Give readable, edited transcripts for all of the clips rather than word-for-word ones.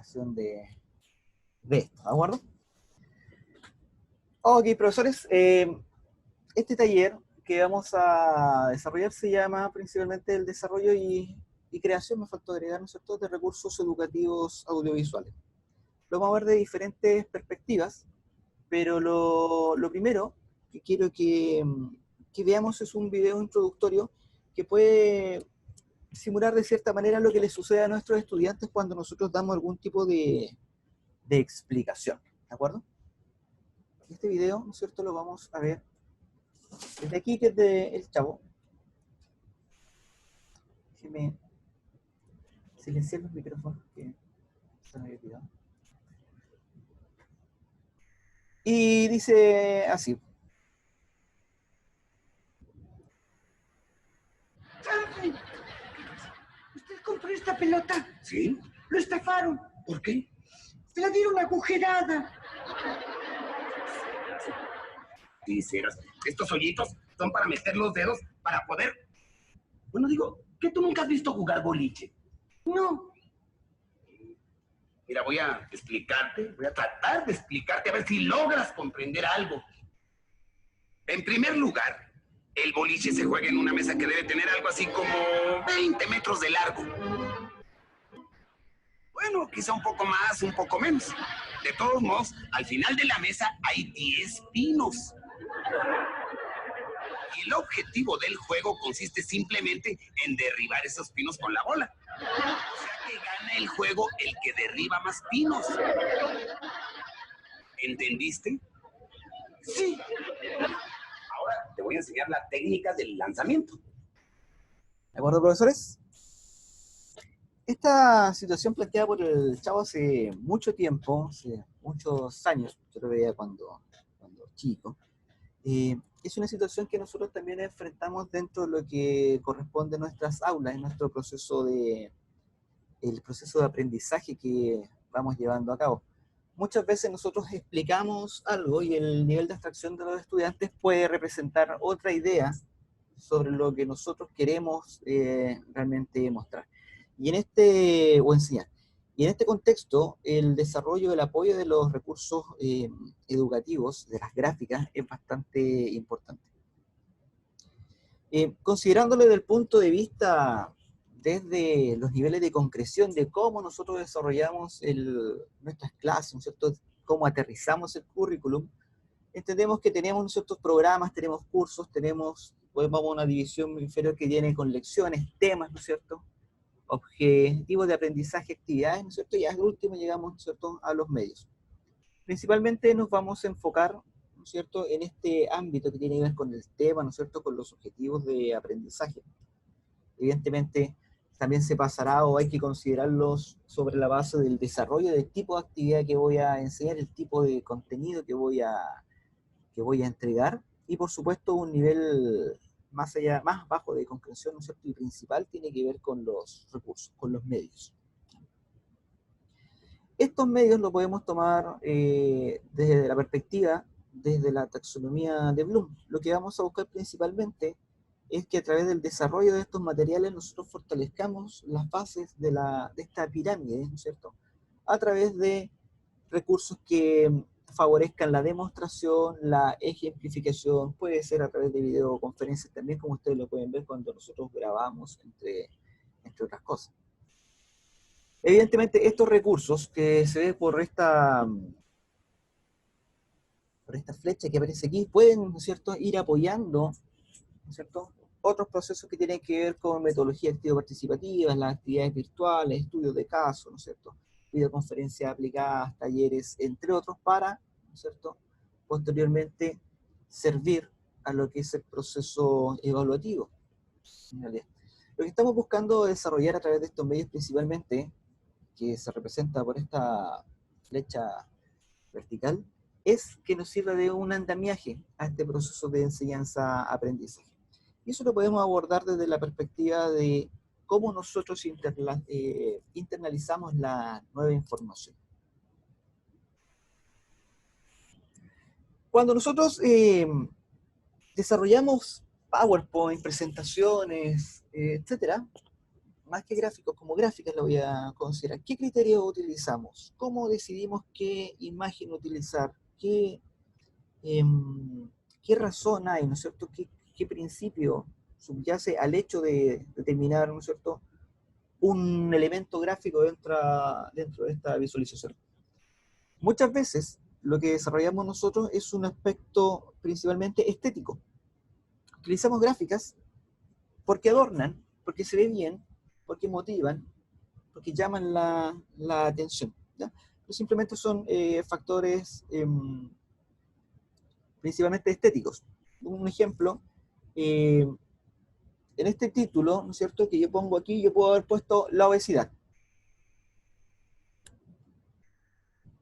demostración de esto, ¿de acuerdo? Ok, profesores, este taller que vamos a desarrollar se llama principalmente el desarrollo y creación, me faltó agregar, ¿no es cierto?, de recursos educativos audiovisuales. Lo vamos a ver de diferentes perspectivas, pero lo primero que quiero que veamos es un video introductorio que puede simular de cierta manera lo que les sucede a nuestros estudiantes cuando nosotros damos algún tipo de explicación, ¿de acuerdo? Este video, ¿no es cierto?, lo vamos a ver desde aquí, que es de El Chavo. Déjenme silenciar los micrófonos que se me había olvidado. Y dice así. ¡Santi! ¿Usted compró esta pelota? ¿Sí? Lo estafaron. ¿Por qué? Se la dieron agujerada. Sinceras, estos hoyitos son para meter los dedos para poder... Bueno, digo, ¿que tú nunca has visto jugar boliche? No. Mira, voy a tratar de explicarte a ver si logras comprender algo. En primer lugar, el boliche se juega en una mesa que debe tener algo así como 20 metros de largo. Bueno, quizá un poco más, un poco menos. De todos modos, al final de la mesa hay 10 pinos. Y el objetivo del juego consiste simplemente en derribar esos pinos con la bola. O sea que gana el juego el que derriba más pinos. ¿Entendiste? Sí. Ahora te voy a enseñar la técnica del lanzamiento. ¿De acuerdo, profesores? Esta situación planteada por el Chavo hace mucho tiempo, hace muchos años, yo lo veía cuando chico, es una situación que nosotros también enfrentamos dentro de lo que corresponde a nuestras aulas, en nuestro proceso el proceso de aprendizaje que vamos llevando a cabo. Muchas veces nosotros explicamos algo y el nivel de abstracción de los estudiantes puede representar otra idea sobre lo que nosotros queremos realmente mostrar o enseñar. Y en este contexto, el desarrollo, el apoyo de los recursos educativos, de las gráficas, es bastante importante. Considerándolo desde el punto de vista desde los niveles de concreción de cómo nosotros desarrollamos nuestras clases, ¿no es cierto?, cómo aterrizamos el currículum, entendemos que tenemos ciertos programas, tenemos cursos, vamos a una división inferior que viene con lecciones, temas, ¿no es cierto?, objetivos de aprendizaje, actividades, ¿no es cierto?, y al último llegamos, ¿no es cierto?, a los medios. Principalmente nos vamos a enfocar, ¿no es cierto?, en este ámbito que tiene que ver con el tema, ¿no es cierto?, con los objetivos de aprendizaje. Evidentemente, también se pasará o hay que considerarlos sobre la base del desarrollo del tipo de actividad que voy a enseñar, el tipo de contenido que voy a entregar, y por supuesto un nivel más bajo de concreción, ¿no es cierto?, y principal tiene que ver con los recursos, con los medios. Estos medios los podemos tomar desde la perspectiva, desde la taxonomía de Bloom. Lo que vamos a buscar principalmente es que a través del desarrollo de estos materiales nosotros fortalezcamos las bases de esta pirámide, ¿no es cierto?, a través de recursos que favorezcan la demostración, la ejemplificación, puede ser a través de videoconferencias también, como ustedes lo pueden ver cuando nosotros grabamos, entre otras cosas. Evidentemente, estos recursos que se ve por esta flecha que aparece aquí, pueden, ¿no es cierto?, ir apoyando, ¿no es cierto?, otros procesos que tienen que ver con metodología activo-participativa, las actividades virtuales, estudios de caso, ¿no es cierto?, videoconferencias aplicadas, talleres, entre otros, para, ¿no es cierto?, posteriormente servir a lo que es el proceso evaluativo. Lo que estamos buscando desarrollar a través de estos medios principalmente, que se representa por esta flecha vertical, es que nos sirva de un andamiaje a este proceso de enseñanza-aprendizaje. Y eso lo podemos abordar desde la perspectiva de cómo nosotros internalizamos la nueva información. Cuando nosotros desarrollamos PowerPoint, presentaciones, etcétera, más que gráficos, como gráficas lo voy a considerar. ¿Qué criterios utilizamos? ¿Cómo decidimos qué imagen utilizar? ¿Qué razón hay, ¿no es cierto? ¿Qué principio subyace al hecho de determinar, ¿no es cierto?, un elemento gráfico dentro de esta visualización? Muchas veces lo que desarrollamos nosotros es un aspecto principalmente estético. Utilizamos gráficas porque adornan, porque se ve bien, porque motivan, porque llaman la atención, ¿ya? Pero simplemente son factores principalmente estéticos. Un ejemplo, en este título, ¿no es cierto?, que yo pongo aquí, yo puedo haber puesto la obesidad.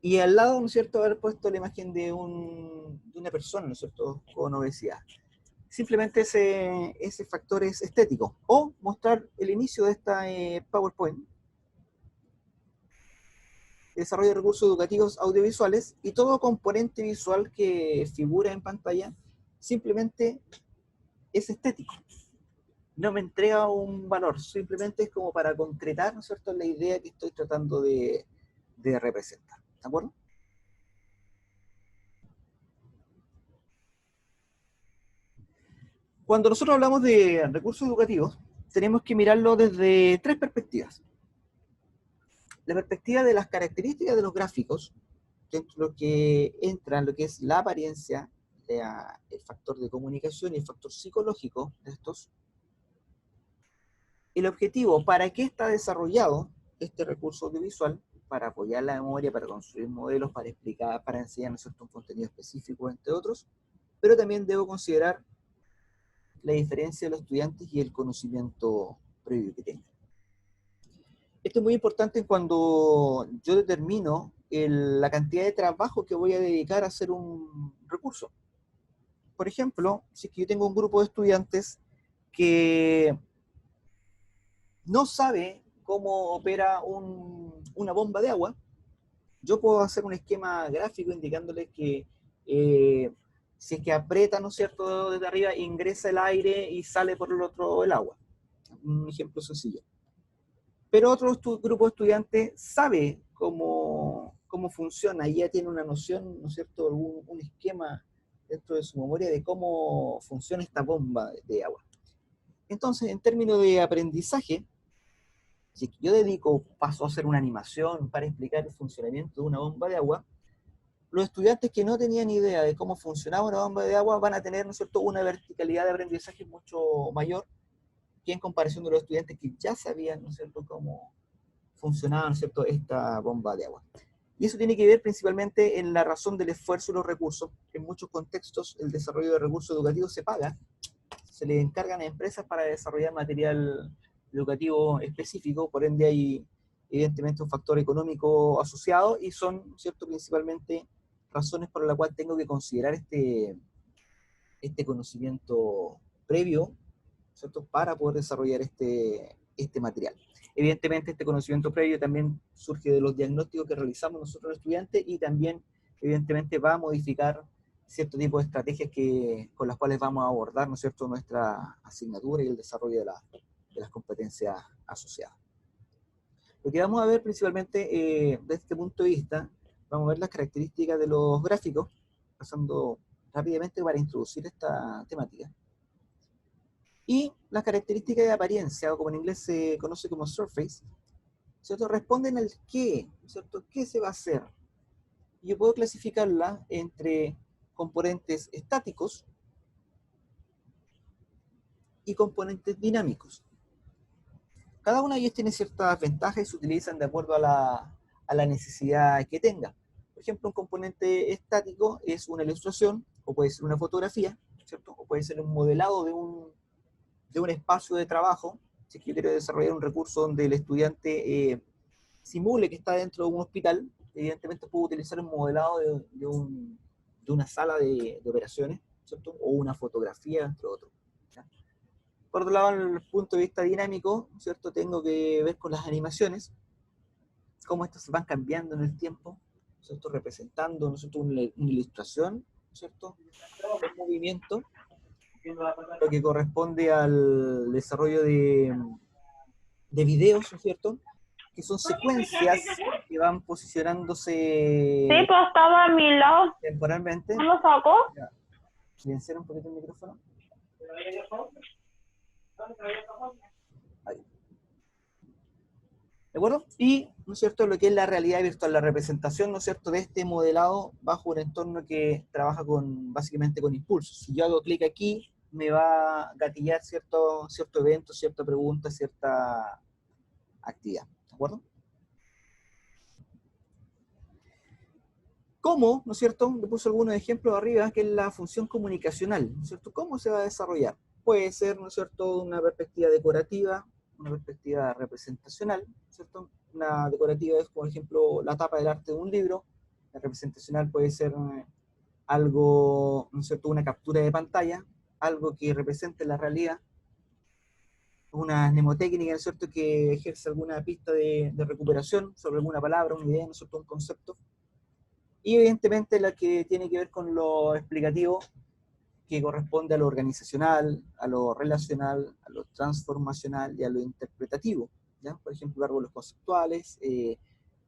Y al lado, ¿no es cierto?, haber puesto la imagen de una persona, ¿no es cierto?, con obesidad. Simplemente ese factor es estético. O mostrar el inicio de esta PowerPoint, desarrollo de recursos educativos audiovisuales, y todo componente visual que figura en pantalla simplemente es estético. No me entrega un valor, simplemente es como para concretar, ¿no es cierto?, la idea que estoy tratando de representar. ¿De acuerdo? Cuando nosotros hablamos de recursos educativos, tenemos que mirarlo desde tres perspectivas. La perspectiva de las características de los gráficos, dentro de lo que entra en lo que es la apariencia, el factor de comunicación y el factor psicológico de estos. El objetivo, ¿para qué está desarrollado este recurso audiovisual? Para apoyar la memoria, para construir modelos, para explicar, para enseñar, ¿no es cierto?, un contenido específico, entre otros. Pero también debo considerar la diferencia de los estudiantes y el conocimiento previo que tengan. Esto es muy importante cuando yo determino la cantidad de trabajo que voy a dedicar a hacer un recurso. Por ejemplo, si es que yo tengo un grupo de estudiantes que no sabe cómo opera una bomba de agua, yo puedo hacer un esquema gráfico indicándoles que si es que aprieta, ¿no es cierto?, desde arriba, ingresa el aire y sale por el otro el agua. Un ejemplo sencillo. Pero otro grupo de estudiantes sabe cómo funciona y ya tiene una noción, ¿no es cierto?, un esquema dentro de su memoria de cómo funciona esta bomba de agua. Entonces, en términos de aprendizaje, si yo paso a hacer una animación para explicar el funcionamiento de una bomba de agua, los estudiantes que no tenían idea de cómo funcionaba una bomba de agua van a tener, ¿no es cierto?, una verticalidad de aprendizaje mucho mayor que en comparación de los estudiantes que ya sabían, ¿no es cierto?, cómo funcionaba, ¿no es cierto?, esta bomba de agua. Y eso tiene que ver principalmente en la razón del esfuerzo y los recursos. En muchos contextos el desarrollo de recursos educativos se paga, se le encargan a empresas para desarrollar material educativo específico, por ende hay evidentemente un factor económico asociado y son, ¿no es cierto?, principalmente razones por las cuales tengo que considerar este conocimiento previo, ¿cierto?, para poder desarrollar este material. Evidentemente este conocimiento previo también surge de los diagnósticos que realizamos nosotros los estudiantes y también evidentemente va a modificar cierto tipo de estrategias con las cuales vamos a abordar, ¿no es cierto?, nuestra asignatura y el desarrollo de las competencias asociadas. Lo que vamos a ver principalmente desde este punto de vista, vamos a ver las características de los gráficos, pasando rápidamente para introducir esta temática. Y las características de apariencia, o como en inglés se conoce como surface, ¿cierto?, responden al qué, ¿cierto?, qué se va a hacer. Yo puedo clasificarla entre componentes estáticos y componentes dinámicos. Cada uno de ellos tiene ciertas ventajas y se utilizan de acuerdo a la necesidad que tenga. Por ejemplo, un componente estático es una ilustración, o puede ser una fotografía, ¿cierto?, o puede ser un modelado de un espacio de trabajo. Si es que yo quiero desarrollar un recurso donde el estudiante simule que está dentro de un hospital, evidentemente puedo utilizar un modelado de una sala de operaciones, ¿cierto?, o una fotografía, entre otros. ¿Ya? Por otro lado, desde el punto de vista dinámico, ¿cierto?, tengo que ver con las animaciones, cómo estas se van cambiando en el tiempo, ¿cierto?, representando, ¿no es cierto?, una ilustración, ¿cierto?, un movimiento, lo que corresponde al desarrollo de videos, ¿no es cierto? Que son secuencias que van posicionándose Sí, pues estaba a mi lado. temporalmente. ¿No lo sacó? Ya, silenciar un poquito el micrófono. Ahí. ¿De acuerdo? Y, ¿no es cierto?, lo que es la realidad virtual, la representación, ¿no es cierto?, de este modelado bajo un entorno que trabaja básicamente con impulsos. Si yo hago clic aquí, me va a gatillar cierto evento, cierta pregunta, cierta actividad. ¿De acuerdo? ¿Cómo, no es cierto? Le puse algunos ejemplos arriba, que es la función comunicacional, ¿no es cierto? ¿Cómo se va a desarrollar? Puede ser, ¿no es cierto?, una perspectiva decorativa, una perspectiva representacional, ¿cierto? Una decorativa es, por ejemplo, la tapa del arte de un libro. La representacional puede ser algo, ¿no es cierto?, una captura de pantalla, algo que represente la realidad, una mnemotécnica, ¿no es cierto?, que ejerce alguna pista de recuperación sobre alguna palabra, una idea, ¿no es cierto?, un concepto. Y evidentemente la que tiene que ver con lo explicativo, que corresponde a lo organizacional, a lo relacional, a lo transformacional y a lo interpretativo, ¿ya? Por ejemplo, árboles conceptuales,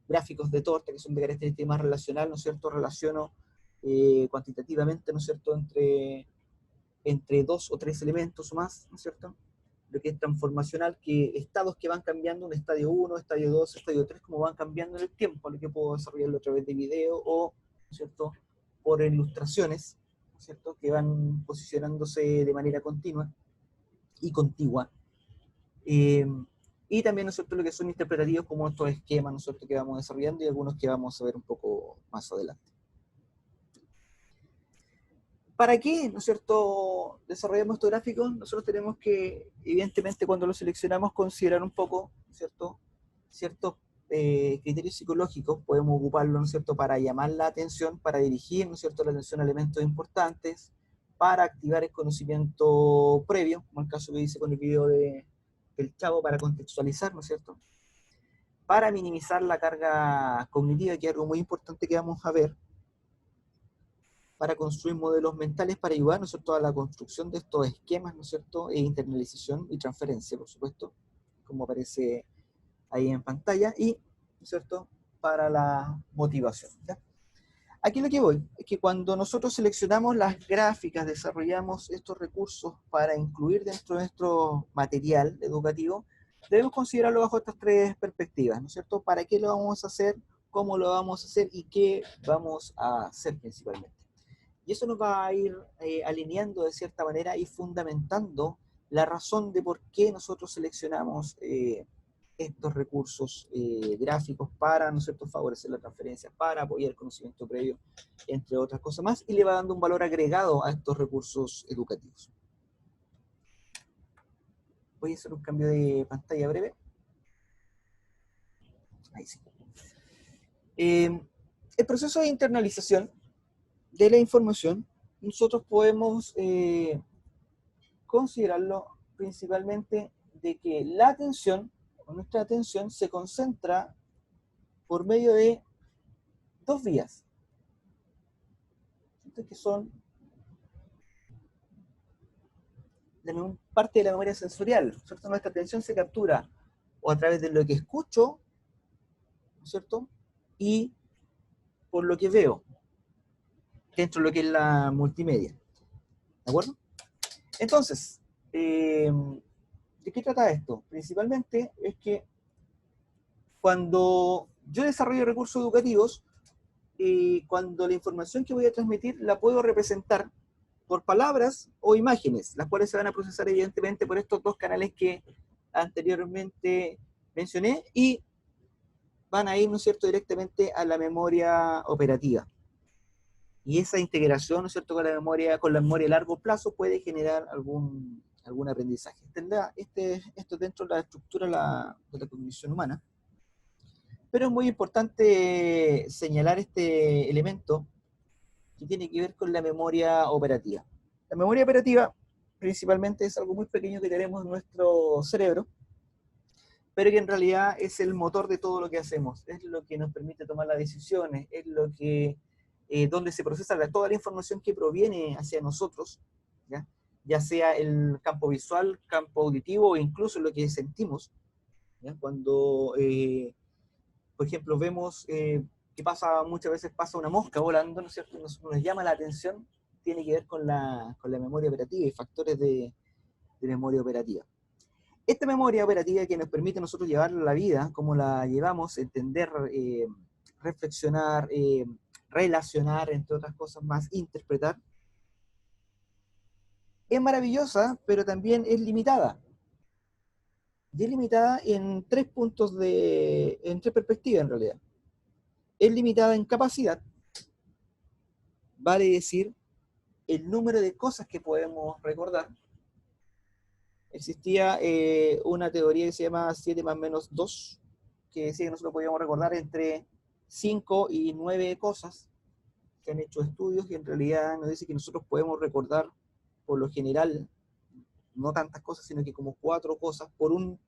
gráficos de torta, que son de característica más relacional, ¿no es cierto? Relaciono cuantitativamente, ¿no es cierto?, entre dos o tres elementos o más, ¿no es cierto? Lo que es transformacional, que estados que van cambiando, un estadio 1, estadio 2, estadio 3, como van cambiando en el tiempo, lo que puedo desarrollarlo a través de video o, ¿no es cierto?, por ilustraciones, ¿no es cierto?, que van posicionándose de manera continua y contigua. Y también, ¿no es cierto?, lo que son interpretativos como estos esquemas, ¿no es cierto?, que vamos desarrollando y algunos que vamos a ver un poco más adelante. ¿Para qué, no es cierto?, desarrollamos estos gráficos? Nosotros tenemos que, evidentemente, cuando los seleccionamos, considerar un poco, ¿no es cierto?, ciertos criterios psicológicos. Podemos ocuparlo, ¿no es cierto?, para llamar la atención, para dirigir, ¿no es cierto?, la atención a elementos importantes, para activar el conocimiento previo, como el caso que hice con el video del Chavo, para contextualizar, ¿no es cierto?, para minimizar la carga cognitiva, que es algo muy importante que vamos a ver, para construir modelos mentales, para ayudar, ¿no es cierto?, a la construcción de estos esquemas, ¿no es cierto?, e internalización y transferencia, por supuesto, como aparece ahí en pantalla, y, ¿no es cierto?, para la motivación, ¿ya? Aquí lo que voy es que cuando nosotros seleccionamos las gráficas, desarrollamos estos recursos para incluir dentro de nuestro material educativo, debemos considerarlo bajo estas tres perspectivas, ¿no es cierto? ¿Para qué lo vamos a hacer? ¿Cómo lo vamos a hacer? ¿Y qué vamos a hacer principalmente? Y eso nos va a ir alineando de cierta manera y fundamentando la razón de por qué nosotros seleccionamos estos recursos gráficos para, ¿no es cierto?, favorecer la transferencia, para apoyar el conocimiento previo, entre otras cosas más, y le va dando un valor agregado a estos recursos educativos. Voy a hacer un cambio de pantalla breve. Ahí sí. El proceso de internalización de la información, nosotros podemos considerarlo principalmente de que la atención, o nuestra atención, se concentra por medio de dos vías, que son parte de la memoria sensorial, ¿cierto? Nuestra atención se captura o a través de lo que escucho, ¿no es cierto?, y por lo que veo, dentro de lo que es la multimedia, ¿de acuerdo? Entonces, ¿de qué trata esto? Principalmente es que cuando yo desarrollo recursos educativos, cuando la información que voy a transmitir la puedo representar por palabras o imágenes, las cuales se van a procesar evidentemente por estos dos canales que anteriormente mencioné y van a ir, ¿no es cierto?, directamente a la memoria operativa. Y esa integración, ¿no es cierto?, con la memoria a largo plazo puede generar algún aprendizaje. Esto dentro de la estructura de la cognición humana. Pero es muy importante señalar este elemento que tiene que ver con la memoria operativa. La memoria operativa principalmente es algo muy pequeño que tenemos en nuestro cerebro, pero que en realidad es el motor de todo lo que hacemos, es lo que nos permite tomar las decisiones, es lo que, donde se procesa toda la información que proviene hacia nosotros, ya sea el campo visual, campo auditivo o incluso lo que sentimos, ¿ya? Cuando, por ejemplo, vemos que muchas veces pasa una mosca volando, ¿no es cierto? Nos llama la atención, tiene que ver con la memoria operativa y factores de memoria operativa. Esta memoria operativa que nos permite a nosotros llevar la vida, como la llevamos, entender, reflexionar, relacionar, entre otras cosas más, interpretar, es maravillosa, pero también es limitada. Y es limitada en en tres perspectivas en realidad. Es limitada en capacidad, vale decir, el número de cosas que podemos recordar. Existía una teoría que se llama 7 más menos 2, que decía que nosotros podíamos recordar entre 5 y 9 cosas, que han hecho estudios, y en realidad nos dice que nosotros podemos recordar, por lo general, no tantas cosas, sino que como 4 cosas por un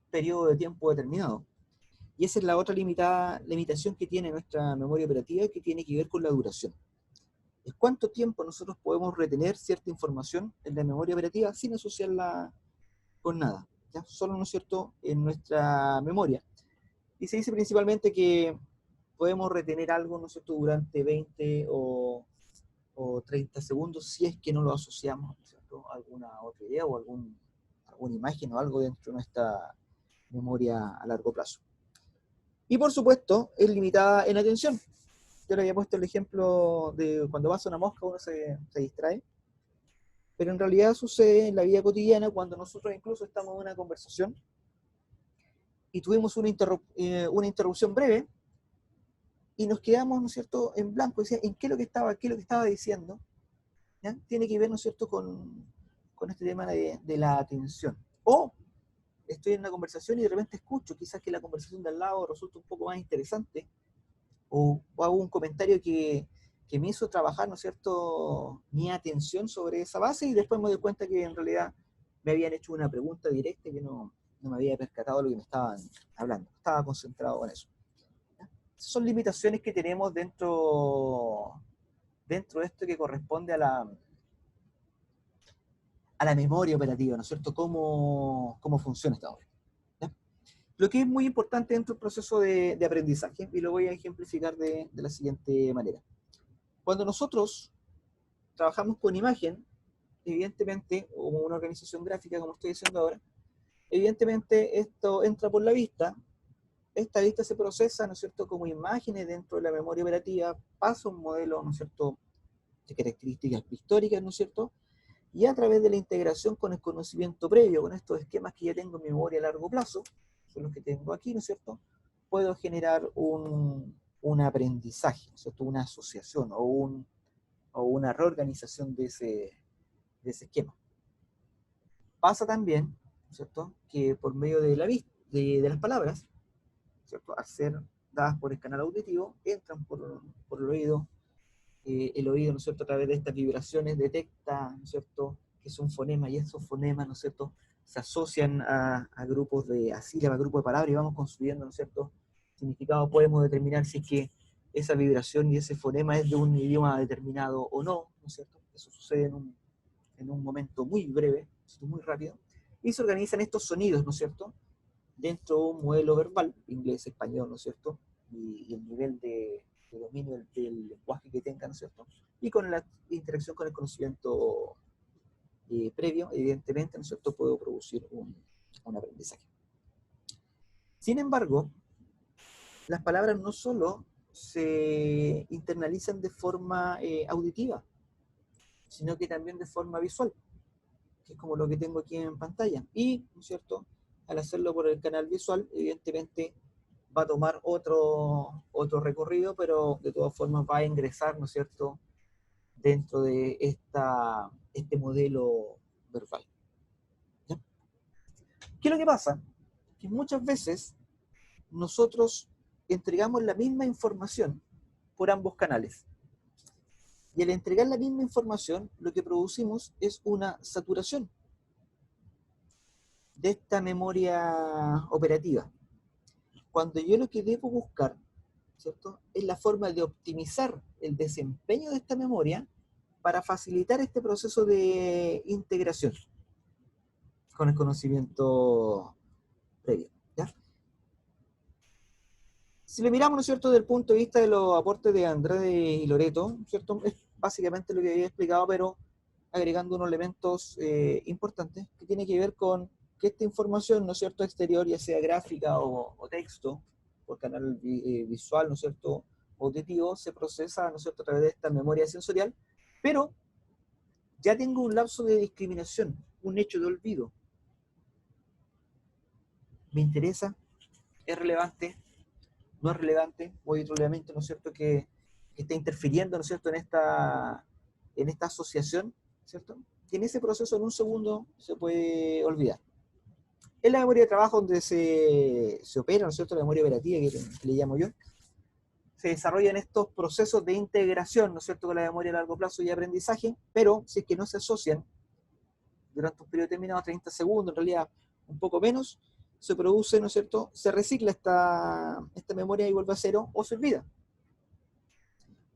periodo de tiempo determinado. Y esa es la otra limitación que tiene nuestra memoria operativa, que tiene que ver con la duración. Es cuánto tiempo nosotros podemos retener cierta información en la memoria operativa sin asociarla con nada, ¿ya? Solo, ¿no es cierto?, en nuestra memoria. Y se dice principalmente que podemos retener algo, ¿no es cierto?, durante 20 o 30 segundos, si es que no lo asociamos, ¿no es cierto?, a alguna otra idea o alguna imagen o algo dentro de nuestra memoria a largo plazo. Y por supuesto, es limitada en atención. Yo le había puesto el ejemplo de cuando pasa una mosca, uno se distrae, pero en realidad sucede en la vida cotidiana cuando nosotros incluso estamos en una conversación y tuvimos una interrupción breve y nos quedamos, ¿no es cierto?, en blanco, decía, ¿en qué es lo que estaba diciendo? ¿Ya? Tiene que ver, ¿no es cierto?, con este tema de la atención. O estoy en una conversación y de repente escucho quizás que la conversación de al lado resulta un poco más interesante, o hago un comentario que me hizo trabajar, ¿no es cierto?, mi atención sobre esa base, y después me doy cuenta que en realidad me habían hecho una pregunta directa y que no me había percatado de lo que me estaban hablando. Estaba concentrado en eso. ¿Ya? Son limitaciones que tenemos dentro de esto que corresponde a la memoria operativa, ¿no es cierto?, cómo funciona esta obra. ¿Ya? Lo que es muy importante dentro del proceso de aprendizaje, y lo voy a ejemplificar de la siguiente manera. Cuando nosotros trabajamos con imagen, evidentemente, o una organización gráfica, como estoy diciendo ahora, evidentemente esto entra por la vista, esta vista se procesa, ¿no es cierto?, como imágenes dentro de la memoria operativa, pasa un modelo, ¿no es cierto?, de características históricas, ¿no es cierto?, y a través de la integración con el conocimiento previo, con estos esquemas que ya tengo en mi memoria a largo plazo, son los que tengo aquí, ¿no es cierto?, puedo generar un aprendizaje, ¿no es cierto?, una asociación o una reorganización de ese esquema. Pasa también, ¿no es cierto?, que por medio de de las palabras, ¿cierto?, al ser dadas por el canal auditivo, entran por el oído. El oído, ¿no es cierto?, a través de estas vibraciones detecta, ¿no es cierto?, que es un fonema, y esos fonemas, ¿no es cierto?, se asocian a grupos a sílabas, grupos de palabras, y vamos construyendo, ¿no es cierto?, significado. Podemos determinar si es que esa vibración y ese fonema es de un idioma determinado o no, ¿no es cierto? Eso sucede en un momento muy breve, muy rápido, y se organizan estos sonidos, ¿no es cierto?, dentro de un modelo verbal, inglés, español, ¿no es cierto?, y el nivel de dominio del lenguaje que tenga, ¿no es cierto?, y con la interacción con el conocimiento previo, evidentemente, ¿no es cierto?, puedo producir un aprendizaje. Sin embargo, las palabras no solo se internalizan de forma auditiva, sino que también de forma visual, que es como lo que tengo aquí en pantalla. Y, ¿no es cierto?, al hacerlo por el canal visual, evidentemente va a tomar otro recorrido, pero de todas formas va a ingresar, ¿no es cierto?, dentro de este modelo verbal. ¿Ya? ¿Qué es lo que pasa? Que muchas veces nosotros entregamos la misma información por ambos canales. Y al entregar la misma información, lo que producimos es una saturación de esta memoria operativa. Cuando yo lo que debo buscar, ¿cierto?, es la forma de optimizar el desempeño de esta memoria para facilitar este proceso de integración con el conocimiento previo. ¿Ya? Si lo miramos, ¿no es cierto?, desde el punto de vista de los aportes de Andrade y Loreto, ¿no es cierto?, es básicamente lo que había explicado, pero agregando unos elementos importantes que tiene que ver con que esta información, ¿no es cierto?, exterior, ya sea gráfica o texto, por canal visual, ¿no es cierto?, auditivo, se procesa, ¿no es cierto?, a través de esta memoria sensorial, pero ya tengo un lapso de discriminación, un hecho de olvido. ¿Me interesa? ¿Es relevante? ¿No es relevante? O hay otro elemento, ¿no es cierto?, que está interfiriendo, ¿no es cierto?, en esta asociación, ¿cierto? Y en ese proceso, en un segundo, se puede olvidar. En la memoria de trabajo donde se opera, ¿no es cierto?, la memoria operativa, que le llamo yo, se desarrollan estos procesos de integración, ¿no es cierto?, con la memoria a largo plazo y aprendizaje, pero si es que no se asocian durante un periodo determinado, 30 segundos, en realidad un poco menos, se produce, ¿no es cierto?, se recicla esta memoria y vuelve a cero o se olvida.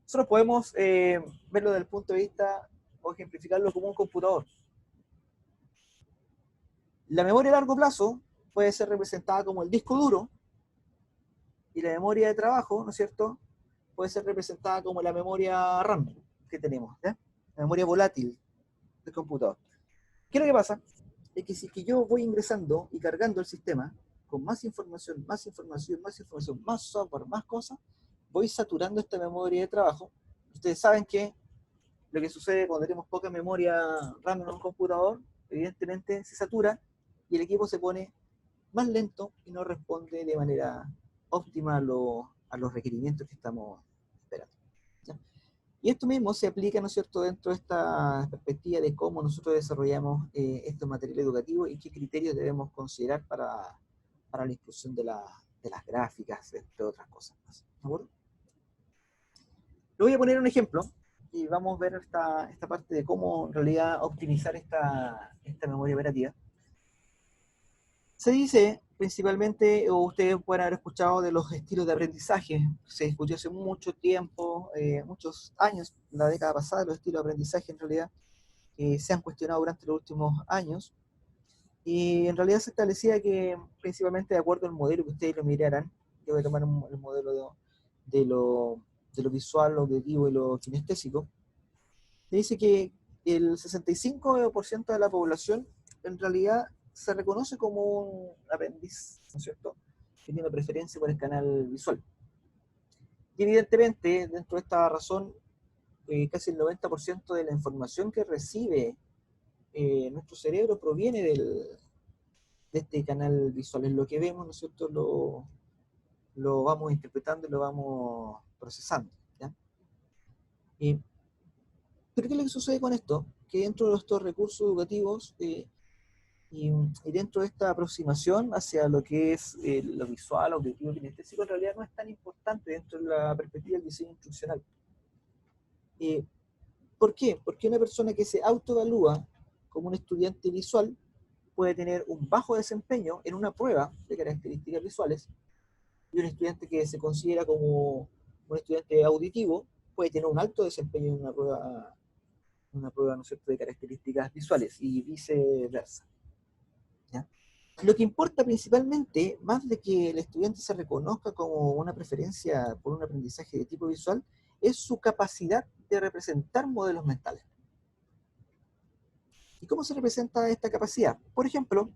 Nosotros podemos verlo desde el punto de vista o ejemplificarlo como un computador. La memoria a largo plazo puede ser representada como el disco duro y la memoria de trabajo, ¿no es cierto?, puede ser representada como la memoria RAM que tenemos, ¿ya? La memoria volátil del computador. ¿Qué es lo que pasa? Es que si es que yo voy ingresando y cargando el sistema con más información, más información, más información, más software, más cosas, voy saturando esta memoria de trabajo. Ustedes saben que lo que sucede cuando tenemos poca memoria RAM en un computador, evidentemente se satura y el equipo se pone más lento y no responde de manera óptima a los requerimientos que estamos esperando, ¿ya? Y esto mismo se aplica, ¿no es cierto?, dentro de esta perspectiva de cómo nosotros desarrollamos estos materiales educativos y qué criterios debemos considerar para la inclusión de las gráficas, entre otras cosas más. ¿De acuerdo? Le voy a poner un ejemplo y vamos a ver esta parte de cómo en realidad optimizar esta memoria operativa. Se dice principalmente, o ustedes pueden haber escuchado de los estilos de aprendizaje. Se discutió hace mucho tiempo, muchos años, la década pasada, los estilos de aprendizaje en realidad se han cuestionado durante los últimos años. Y en realidad se establecía que, principalmente de acuerdo al modelo que ustedes lo miraran, yo voy a tomar el modelo de lo visual, lo auditivo y lo kinestésico, se dice que el 65% de la población en realidad se reconoce como un aprendiz, ¿no es cierto?, que tiene preferencia por el canal visual. Y evidentemente, dentro de esta razón, casi el 90% de la información que recibe nuestro cerebro proviene de este canal visual. Es lo que vemos, ¿no es cierto?, lo vamos interpretando y lo vamos procesando, ¿ya? Pero ¿qué es lo que sucede con esto? Que dentro de estos recursos educativos y dentro de esta aproximación hacia lo que es lo visual, auditivo, kinestésico, en realidad no es tan importante dentro de la perspectiva del diseño instruccional. ¿Por qué? Porque una persona que se autoevalúa como un estudiante visual puede tener un bajo desempeño en una prueba de características visuales, y un estudiante que se considera como un estudiante auditivo puede tener un alto desempeño en una prueba, ¿no es cierto?, de características visuales, y viceversa, ¿ya? Lo que importa principalmente, más de que el estudiante se reconozca como una preferencia por un aprendizaje de tipo visual, es su capacidad de representar modelos mentales. ¿Y cómo se representa esta capacidad? Por ejemplo,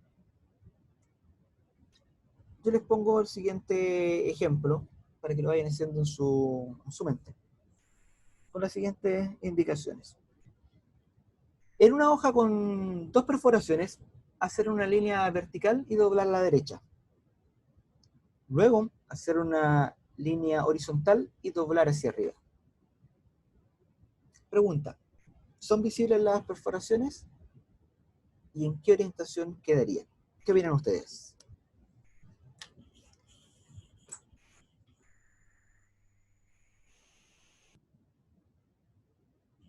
yo les pongo el siguiente ejemplo para que lo vayan haciendo en su mente, con las siguientes indicaciones. En una hoja con dos perforaciones, hacer una línea vertical y doblar a la derecha. Luego, hacer una línea horizontal y doblar hacia arriba. Pregunta: ¿son visibles las perforaciones? ¿Y en qué orientación quedarían? ¿Qué opinan ustedes?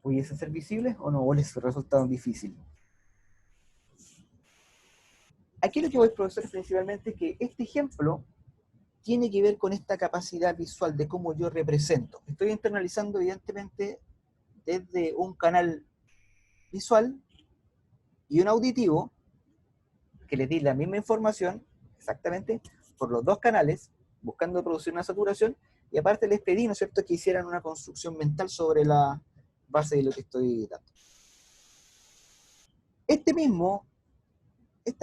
¿Pudiesen ser visibles o no? ¿O les resultaron difíciles? Aquí lo que voy a profesor es principalmente que este ejemplo tiene que ver con esta capacidad visual de cómo yo represento. Estoy internalizando evidentemente desde un canal visual y un auditivo que les di la misma información exactamente por los dos canales, buscando producir una saturación, y aparte les pedí, ¿no es cierto?, que hicieran una construcción mental sobre la base de lo que estoy dando. Esta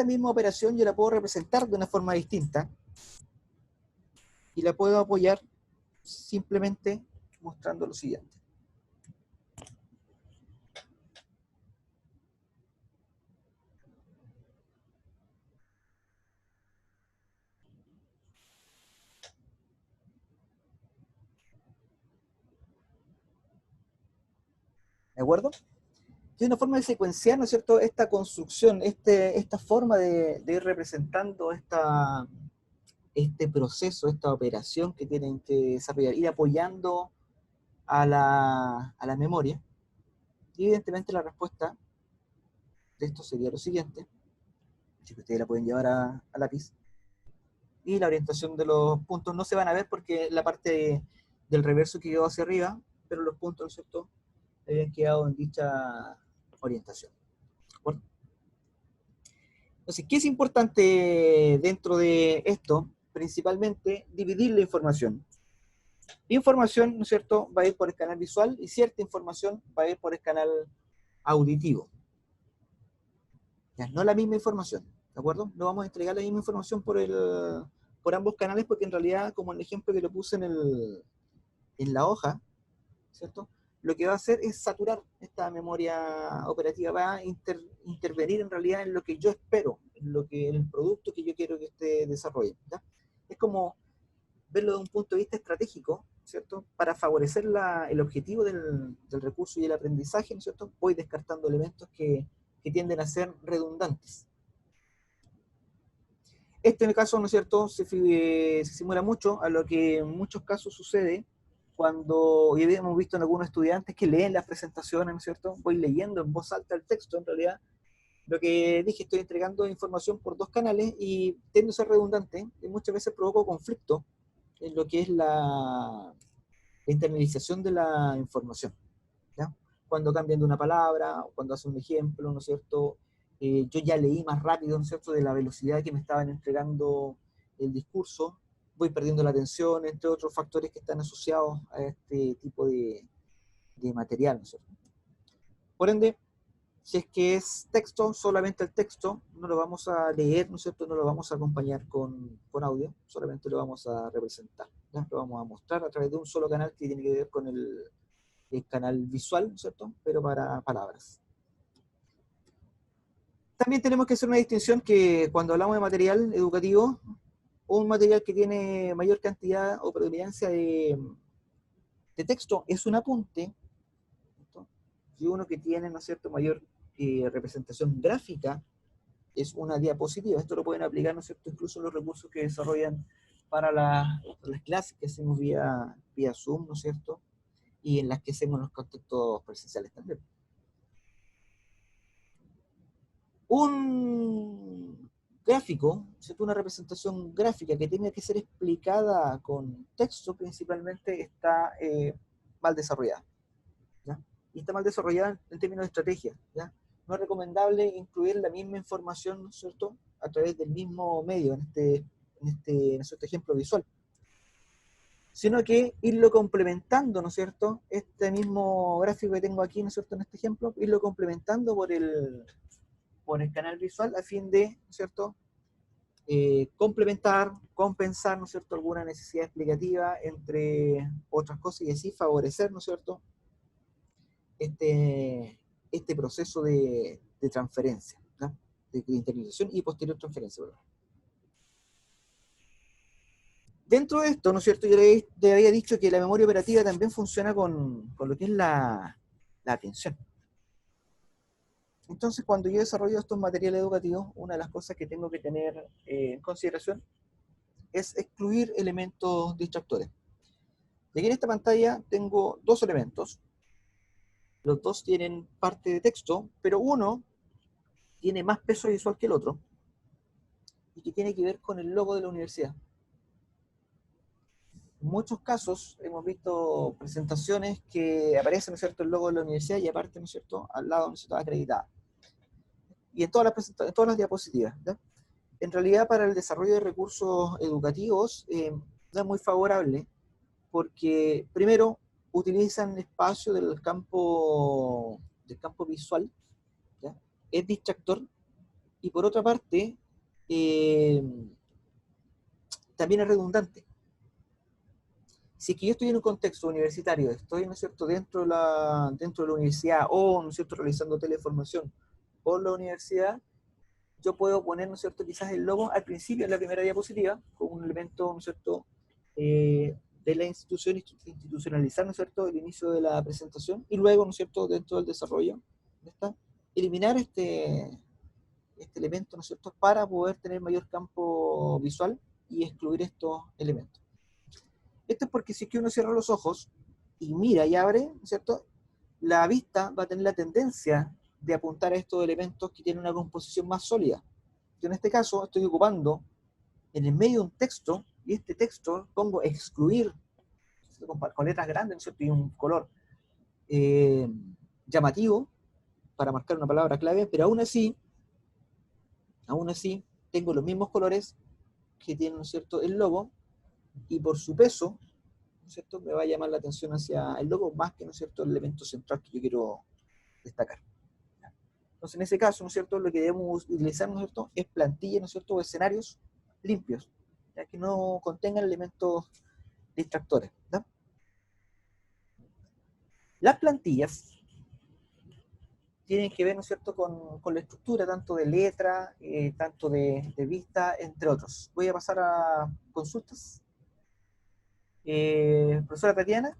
misma operación yo la puedo representar de una forma distinta, y la puedo apoyar simplemente mostrando lo siguiente. ¿De acuerdo? Es una forma de secuenciar, ¿no es cierto?, esta construcción, esta forma de ir representando este proceso, esta operación que tienen que desarrollar, ir apoyando a la memoria. Y evidentemente la respuesta de esto sería lo siguiente, así que ustedes la pueden llevar a lápiz. Y la orientación de los puntos no se van a ver porque la parte del reverso quedó hacia arriba, pero los puntos, ¿no es cierto?, habían quedado en dicha orientación. ¿De acuerdo? Entonces, ¿qué es importante dentro de esto? Principalmente, dividir la información. Información, ¿no es cierto?, va a ir por el canal visual y cierta información va a ir por el canal auditivo. Ya, no la misma información, ¿de acuerdo? No vamos a entregar la misma información por ambos canales porque en realidad, como el ejemplo que lo puse en la hoja, ¿cierto?, lo que va a hacer es saturar esta memoria operativa, va a intervenir en realidad en lo que yo espero, en el producto que yo quiero que esté desarrollando. ¿Ya? Es como verlo desde un punto de vista estratégico, ¿cierto? Para favorecer el objetivo del recurso y el aprendizaje, ¿no es cierto?, voy descartando elementos que tienden a ser redundantes. En el caso, ¿no es cierto?, se simula mucho a lo que en muchos casos sucede cuando hoy hemos visto en algunos estudiantes que leen las presentaciones, ¿no es cierto? Voy leyendo en voz alta el texto, en realidad, lo que dije, estoy entregando información por dos canales y tiende a ser redundante y muchas veces provoco conflicto en lo que es la internalización de la información, ¿ya? Cuando cambian de una palabra, o cuando hacen un ejemplo, ¿no es cierto? Yo ya leí más rápido, ¿no es cierto?, de la velocidad que me estaban entregando el discurso, voy perdiendo la atención, entre otros factores que están asociados a este tipo de material, ¿no es cierto? Por ende, si es que es texto, solamente el texto, no lo vamos a leer, ¿no es cierto?, no lo vamos a acompañar con audio, solamente lo vamos a representar, ¿ya? Lo vamos a mostrar a través de un solo canal que tiene que ver con el canal visual, ¿no es cierto?, pero para palabras. También tenemos que hacer una distinción que cuando hablamos de material educativo, un material que tiene mayor cantidad o predominancia de texto es un apunte, ¿cierto?, y uno que tiene, ¿no es cierto?, mayor representación gráfica es una diapositiva. Esto lo pueden aplicar, ¿no es cierto?, incluso los recursos que desarrollan para las clases que hacemos vía Zoom, ¿no es cierto?, y en las que hacemos los contactos presenciales también. Un gráfico, ¿cierto?, una representación gráfica que tenga que ser explicada con texto principalmente está mal desarrollada, ¿ya? Y está mal desarrollada en términos de estrategia, ¿ya? No es recomendable incluir la misma información, ¿no es cierto?, a través del mismo medio, en este ejemplo visual, sino que irlo complementando, ¿no es cierto?, este mismo gráfico que tengo aquí, ¿no es cierto?, en este ejemplo, irlo complementando por el canal visual a fin de, ¿no es cierto?, complementar, compensar, ¿no es cierto?, alguna necesidad explicativa entre otras cosas y así favorecer, ¿no es cierto?, este proceso de transferencia, ¿no?, de internalización y posterior transferencia, ¿verdad? Dentro de esto, ¿no es cierto?, yo le había dicho que la memoria operativa también funciona con lo que es la atención. Entonces, cuando yo desarrollo estos materiales educativos, una de las cosas que tengo que tener en consideración es excluir elementos distractores. Y aquí en esta pantalla tengo dos elementos. Los dos tienen parte de texto, pero uno tiene más peso visual que el otro y que tiene que ver con el logo de la universidad. En muchos casos hemos visto presentaciones que aparece, ¿no es cierto?, el logo de la universidad y aparte, ¿no es cierto?, al lado, ¿no es cierto?, acreditada. Y en todas las diapositivas, ¿ya? En realidad, para el desarrollo de recursos educativos, no es muy favorable, porque primero utilizan el espacio del campo visual, ¿ya? Es distractor, y por otra parte, eh, también es redundante. Si es que yo estoy en un contexto universitario, estoy, ¿no es cierto?, dentro de la universidad, o, ¿no es cierto?, realizando teleformación por la universidad, yo puedo poner, ¿no es cierto?, quizás el logo al principio, en la primera diapositiva, como un elemento, ¿no es cierto?, de la institución, institucionalizar, ¿no es cierto?, el inicio de la presentación, y luego, ¿no es cierto?, dentro del desarrollo, ¿está?, eliminar este elemento, ¿no es cierto?, para poder tener mayor campo visual y excluir estos elementos. Esto es porque si es que uno cierra los ojos y mira y abre, ¿no es cierto?, la vista va a tener la tendencia de apuntar a estos elementos que tienen una composición más sólida. Yo en este caso estoy ocupando en el medio de un texto, y este texto pongo excluir, con letras grandes, ¿no es cierto?, y un color llamativo para marcar una palabra clave, pero aún así tengo los mismos colores que tiene, ¿no es cierto?, el logo, y por su peso, ¿no es cierto?, me va a llamar la atención hacia el logo más que, ¿no es cierto?, el elemento central que yo quiero destacar. Entonces, en ese caso, ¿no es cierto?, lo que debemos utilizar, ¿no es cierto?, es plantillas, ¿no es cierto?, o escenarios limpios, ya que no contengan elementos distractores, ¿no? Las plantillas tienen que ver, ¿no es cierto?, con la estructura, tanto de letra, tanto de vista, entre otros. Voy a pasar a consultas. Profesora Tatiana.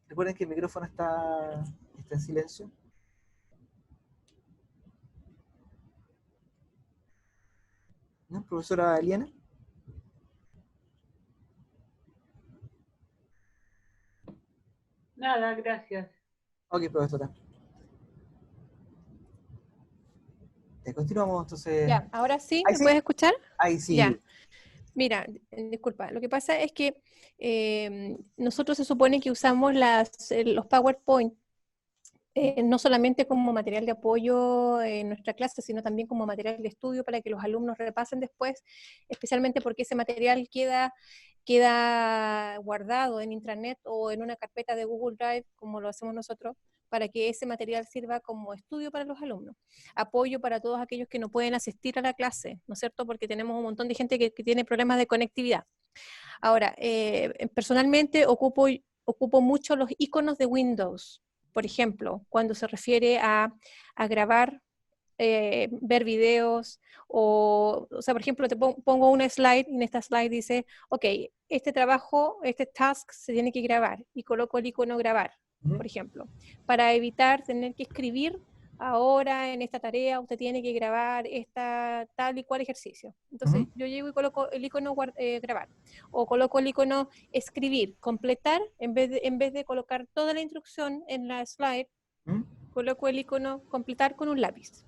Recuerden que el micrófono está en silencio. ¿No? Profesora Eliana. Nada, gracias. Ok, profesora. Continuamos entonces. Ya, ahora sí, Ahí ¿me sí. puedes escuchar? Ahí sí. Ya, mira, disculpa, lo que pasa es que nosotros se supone que usamos los PowerPoint no solamente como material de apoyo en nuestra clase, sino también como material de estudio para que los alumnos repasen después, especialmente porque ese material queda guardado en intranet o en una carpeta de Google Drive, como lo hacemos nosotros, para que ese material sirva como estudio para los alumnos, apoyo para todos aquellos que no pueden asistir a la clase, ¿no es cierto? Porque tenemos un montón de gente que tiene problemas de conectividad. Ahora, personalmente ocupo mucho los iconos de Windows, por ejemplo, cuando se refiere a grabar, ver videos, o sea, por ejemplo, te pongo una slide, y en esta slide dice, ok, este trabajo, este task se tiene que grabar, y coloco el icono grabar, por ejemplo, para evitar tener que escribir, ahora en esta tarea usted tiene que grabar esta tal y cual ejercicio. Entonces yo llego y coloco el icono grabar, o coloco el icono escribir, completar, en vez de colocar toda la instrucción en la slide, coloco el icono completar con un lápiz.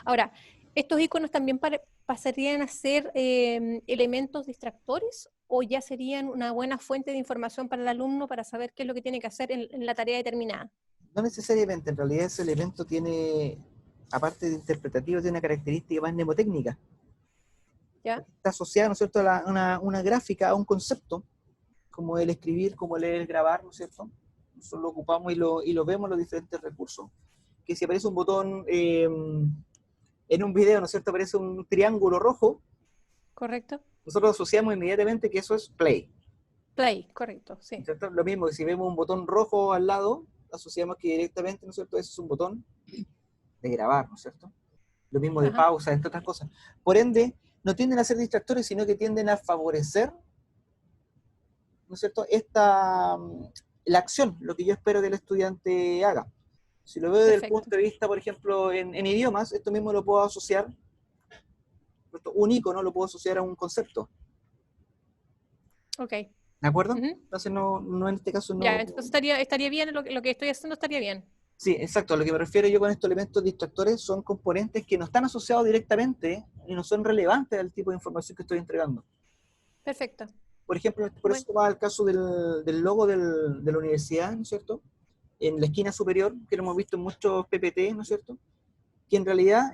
Ahora, ¿estos iconos también pasarían a ser elementos distractores, o ya serían una buena fuente de información para el alumno para saber qué es lo que tiene que hacer en la tarea determinada? No necesariamente, en realidad ese elemento tiene, aparte de interpretativo, tiene una característica más mnemotécnica. ¿Ya? Está asociada, ¿no es cierto?, a una gráfica, a un concepto, como el escribir, como el grabar, ¿no es cierto? Nosotros lo ocupamos y lo vemos en los diferentes recursos. Que si aparece un botón en un video, ¿no es cierto?, aparece un triángulo rojo. Correcto. Nosotros asociamos inmediatamente que eso es play. Play, correcto, sí. ¿Cierto? Lo mismo que si vemos un botón rojo al lado, asociamos que directamente, ¿no es cierto?, ese es un botón de grabar, ¿no es cierto? Lo mismo de pausa, entre otras cosas. Por ende, no tienden a ser distractores, sino que tienden a favorecer, ¿no es cierto?, la acción, lo que yo espero que el estudiante haga. Si lo veo desde el punto de vista, por ejemplo, en idiomas, esto mismo lo puedo asociar, un icono lo puedo asociar a un concepto. Ok. ¿De acuerdo? Entonces, no en este caso no... Ya, entonces estaría bien, lo que estoy haciendo estaría bien. Sí, exacto. A lo que me refiero yo con estos elementos distractores son componentes que no están asociados directamente y no son relevantes al tipo de información que estoy entregando. Perfecto. Por ejemplo, por eso va el caso del logo de la universidad, ¿no es cierto? En la esquina superior, que lo hemos visto en muchos PPT, ¿no es cierto? que en realidad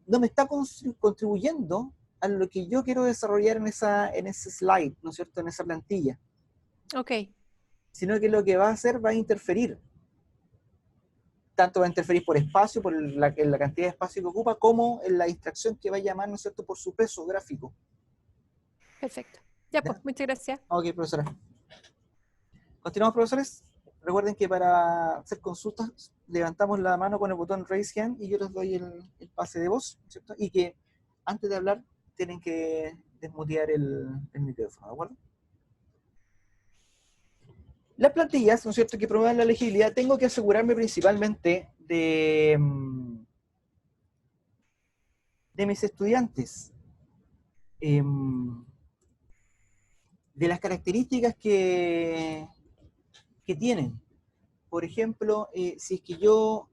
no me está contribuyendo a lo que yo quiero desarrollar en ese slide, ¿no es cierto?, en esa plantilla. Ok. Sino que lo que va a hacer va a interferir. Tanto va a interferir por espacio, por la cantidad de espacio que ocupa, como en la distracción que va a llamar, ¿no es cierto?, por su peso gráfico. Perfecto. Ya, ¿Ya? pues, muchas gracias. Ok, profesora. Continuamos, profesores. Recuerden que para hacer consultas levantamos la mano con el botón Raise Hand y yo les doy el pase de voz, ¿cierto? Y que antes de hablar tienen que desmutear el micrófono, ¿de acuerdo? Las plantillas, ¿no es cierto?, que promuevan la legibilidad, tengo que asegurarme principalmente de mis estudiantes, de las características que tienen. Por ejemplo, si es que yo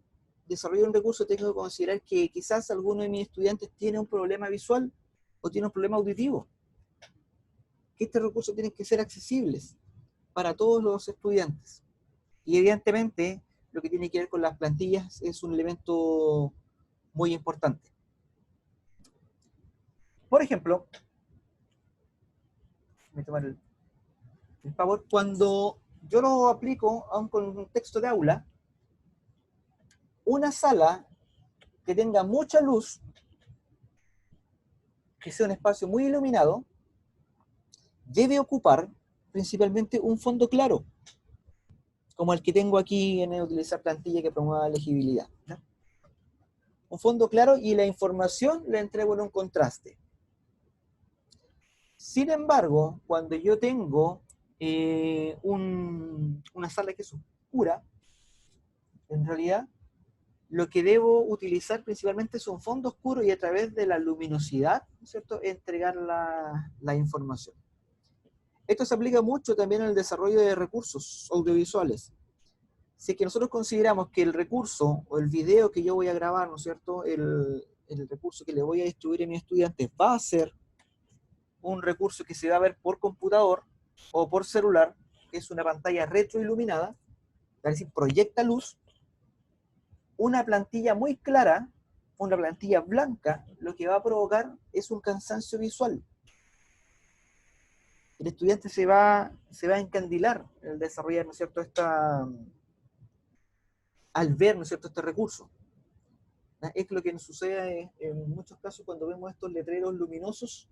desarrollo un recurso, tengo que considerar que quizás alguno de mis estudiantes tiene un problema visual o tiene un problema auditivo. Que este recurso tiene que ser accesibles para todos los estudiantes. Y evidentemente, lo que tiene que ver con las plantillas es un elemento muy importante. Por ejemplo, voy a tomar el Power, cuando yo lo aplico a un contexto de aula, una sala que tenga mucha luz, que sea un espacio muy iluminado, debe ocupar principalmente un fondo claro, como el que tengo aquí en utilizar plantilla que promueva la legibilidad, ¿no? Un fondo claro y la información la entrego en un contraste. Sin embargo, cuando yo tengo una sala que es oscura, en realidad lo que debo utilizar principalmente es un fondo oscuro y a través de la luminosidad, ¿no es cierto?, entregar la información. Esto se aplica mucho también al desarrollo de recursos audiovisuales. Si es que nosotros consideramos que el recurso o el video que yo voy a grabar, ¿no es cierto?, el recurso que le voy a distribuir a mis estudiantes va a ser un recurso que se va a ver por computador o por celular, que es una pantalla retroiluminada, es decir, proyecta luz, una plantilla muy clara, una plantilla blanca, lo que va a provocar es un cansancio visual. El estudiante se va a encandilar al desarrollar, ¿no es cierto?, al ver, ¿no es cierto?, este recurso. Es lo que nos sucede en muchos casos cuando vemos estos letreros luminosos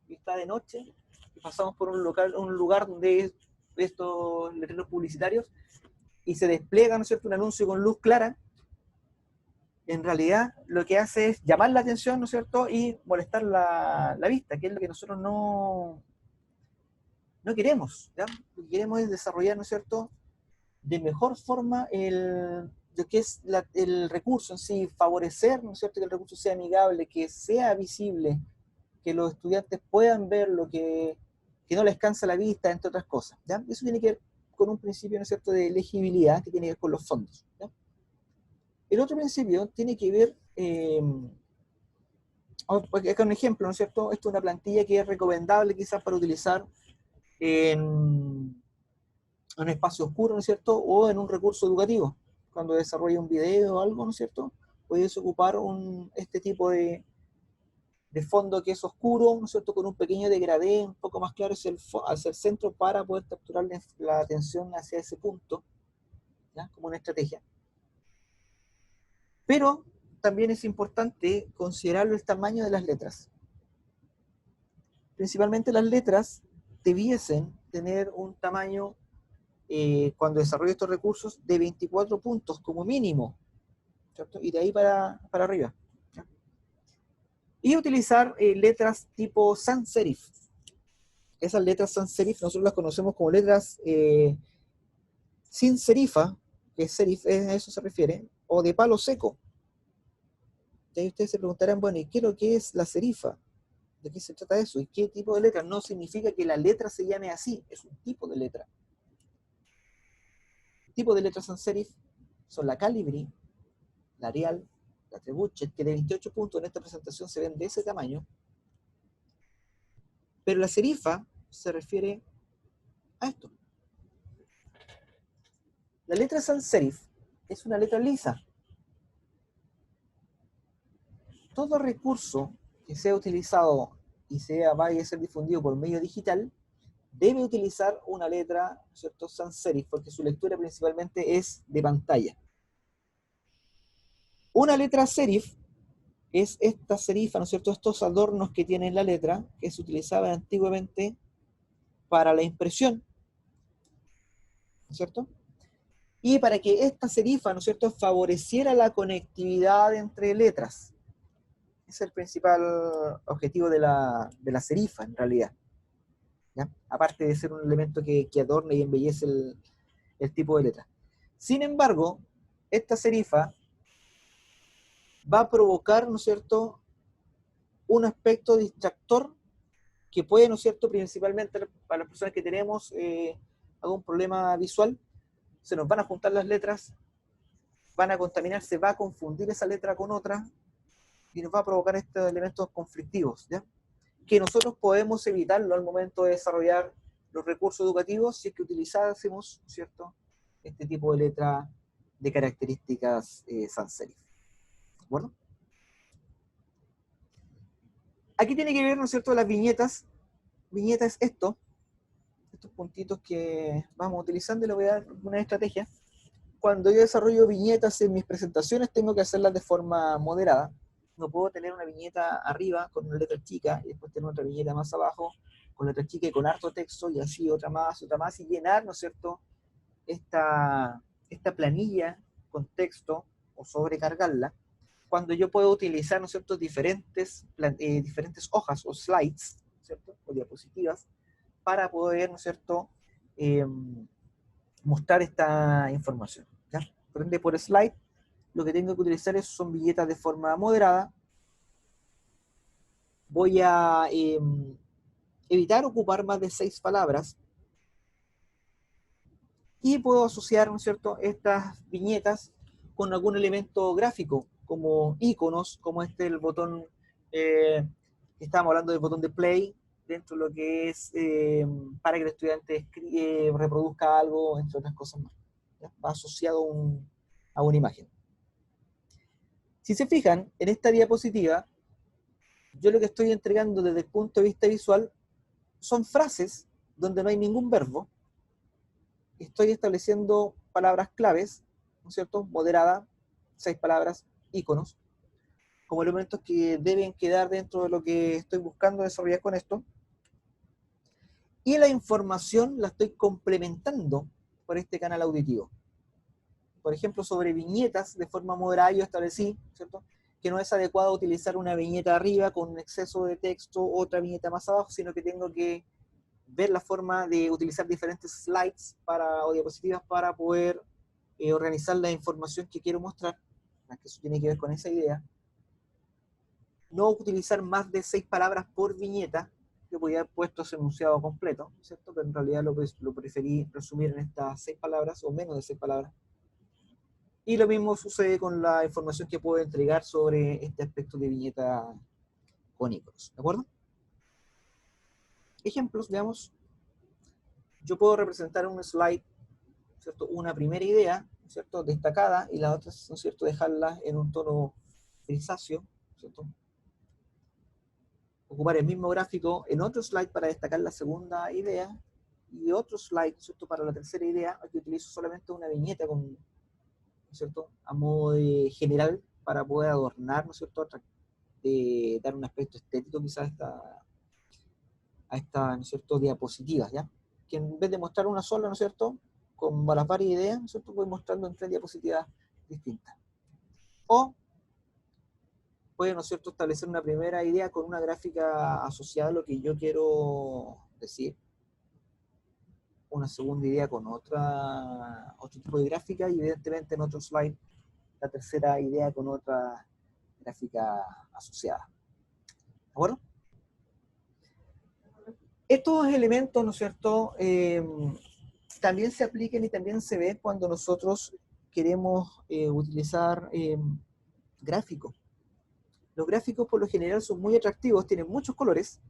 y está de noche y pasamos por un lugar donde estos letreros publicitarios y se despliega, ¿no es cierto?, un anuncio con luz clara. En realidad lo que hace es llamar la atención, ¿no es cierto?, y molestar la vista, que es lo que nosotros no queremos, ¿ya? Lo que queremos es desarrollar, ¿no es cierto?, de mejor forma lo que es el recurso en sí, favorecer, ¿no es cierto?, que el recurso sea amigable, que sea visible, que los estudiantes puedan ver lo que no les cansa la vista, entre otras cosas, ¿ya? Eso tiene que ver con un principio, ¿no es cierto?, de legibilidad que tiene que ver con los fondos, ¿ya? El otro principio tiene que ver, acá un ejemplo, ¿no es cierto?, esto es una plantilla que es recomendable quizás para utilizar en un espacio oscuro, ¿no es cierto?, o en un recurso educativo. Cuando desarrolla un video o algo, ¿no es cierto?, puedes ocupar este tipo de fondo que es oscuro, ¿no es cierto?, con un pequeño degradé un poco más claro hacia el centro para poder capturar la atención hacia ese punto, ¿ya?, como una estrategia. Pero también es importante considerar el tamaño de las letras. Principalmente las letras debiesen tener un tamaño, cuando desarrollo estos recursos, de 24 puntos como mínimo, ¿cierto?, y de ahí para arriba, ¿ya? Y utilizar letras tipo sans serif. Esas letras sans serif nosotros las conocemos como letras sin serifa, que serif a eso se refiere, o de palo seco. Y ahí ustedes se preguntarán, bueno, ¿y qué es lo que es la serifa? ¿De qué se trata eso? ¿Y qué tipo de letra? No significa que la letra se llame así, es un tipo de letra. Tipos de letras sans serif son la Calibri, la Arial, la Trebuchet, que de 28 puntos en esta presentación se ven de ese tamaño. Pero la serifa se refiere a esto. La letra sans serif es una letra lisa. todo recurso que sea utilizado y vaya a ser difundido por medio digital, debe utilizar una letra, ¿cierto?, sans serif, porque su lectura principalmente es de pantalla. Una letra serif es esta serifa, ¿no es cierto?, estos adornos que tiene la letra, que se utilizaban antiguamente para la impresión, ¿no es cierto? Y para que esta serifa, ¿no es cierto?, favoreciera la conectividad entre letras. Ese es el principal objetivo de la serifa, en realidad, ¿ya? Aparte de ser un elemento que adorna y embellece el tipo de letra. Sin embargo, esta serifa va a provocar, ¿no es cierto?, un aspecto distractor que puede, ¿no es cierto?, principalmente para las personas que tenemos algún problema visual, se nos van a juntar las letras, van a contaminarse, va a confundir esa letra con otra, y nos va a provocar estos elementos conflictivos, ¿ya? Que nosotros podemos evitarlo al momento de desarrollar los recursos educativos si es que utilizásemos, ¿cierto?, este tipo de letra de características sans serif. ¿De acuerdo? Aquí tiene que ver, ¿no es cierto?, las viñetas. Viñeta es estos puntitos que vamos utilizando, y le voy a dar una estrategia. Cuando yo desarrollo viñetas en mis presentaciones, tengo que hacerlas de forma moderada. No puedo tener una viñeta arriba con una letra chica y después tener otra viñeta más abajo con letra chica y con harto texto, y así otra más, y llenar, ¿no es cierto?, esta planilla con texto o sobrecargarla, cuando yo puedo utilizar, ¿no es cierto?, diferentes hojas o slides, ¿cierto?, o diapositivas, para poder, ¿no es cierto?, mostrar esta información, ¿ya? Por ende, por slide, lo que tengo que utilizar son viñetas de forma moderada. Voy a evitar ocupar más de 6 palabras, y puedo asociar, ¿no es cierto?, estas viñetas con algún elemento gráfico, como iconos, como el botón, estábamos hablando del botón de play, dentro de lo que es para que el estudiante reproduzca algo, entre otras cosas más, ¿ya? Va asociado a una imagen. Si se fijan, en esta diapositiva, yo lo que estoy entregando desde el punto de vista visual son frases donde no hay ningún verbo. Estoy estableciendo palabras claves, ¿no es cierto?, moderada, 6 palabras, iconos, como elementos que deben quedar dentro de lo que estoy buscando desarrollar con esto. Y la información la estoy complementando por este canal auditivo. Por ejemplo, sobre viñetas de forma moderada yo establecí, ¿cierto?, que no es adecuado utilizar una viñeta arriba con un exceso de texto, otra viñeta más abajo, sino que tengo que ver la forma de utilizar diferentes slides o diapositivas para poder organizar la información que quiero mostrar, que eso tiene que ver con esa idea. No utilizar más de 6 palabras por viñeta, que podía haber puesto ese enunciado completo, ¿cierto?, pero en realidad lo preferí resumir en estas 6 palabras, o menos de 6 palabras. Y lo mismo sucede con la información que puedo entregar sobre este aspecto de viñeta con iconos, ¿de acuerdo? Ejemplos, veamos. Yo puedo representar en un slide, ¿cierto?, una primera idea, ¿cierto?, destacada, y la otra, ¿no es cierto?, dejarla en un tono grisáceo, ¿cierto? Ocupar el mismo gráfico en otro slide para destacar la segunda idea, y otro slide, ¿cierto?, para la tercera idea. Aquí utilizo solamente una viñeta ¿no es cierto?, a modo de general, para poder adornar, ¿no es cierto?, dar un aspecto estético quizás a esta, ¿no es cierto?, diapositivas, ¿ya? Que en vez de mostrar una sola, ¿no es cierto?, con las varias ideas, ¿no es cierto?, voy mostrando en 3 diapositivas distintas. O puede, ¿no es cierto?, establecer una primera idea con una gráfica asociada a lo que yo quiero decir, una segunda idea con otro tipo de gráfica, y evidentemente en otro slide la tercera idea con otra gráfica asociada. ¿De acuerdo? Estos elementos, ¿no es cierto?, también se aplican y también se ven cuando nosotros queremos utilizar gráficos. Los gráficos por lo general son muy atractivos, tienen muchos colores,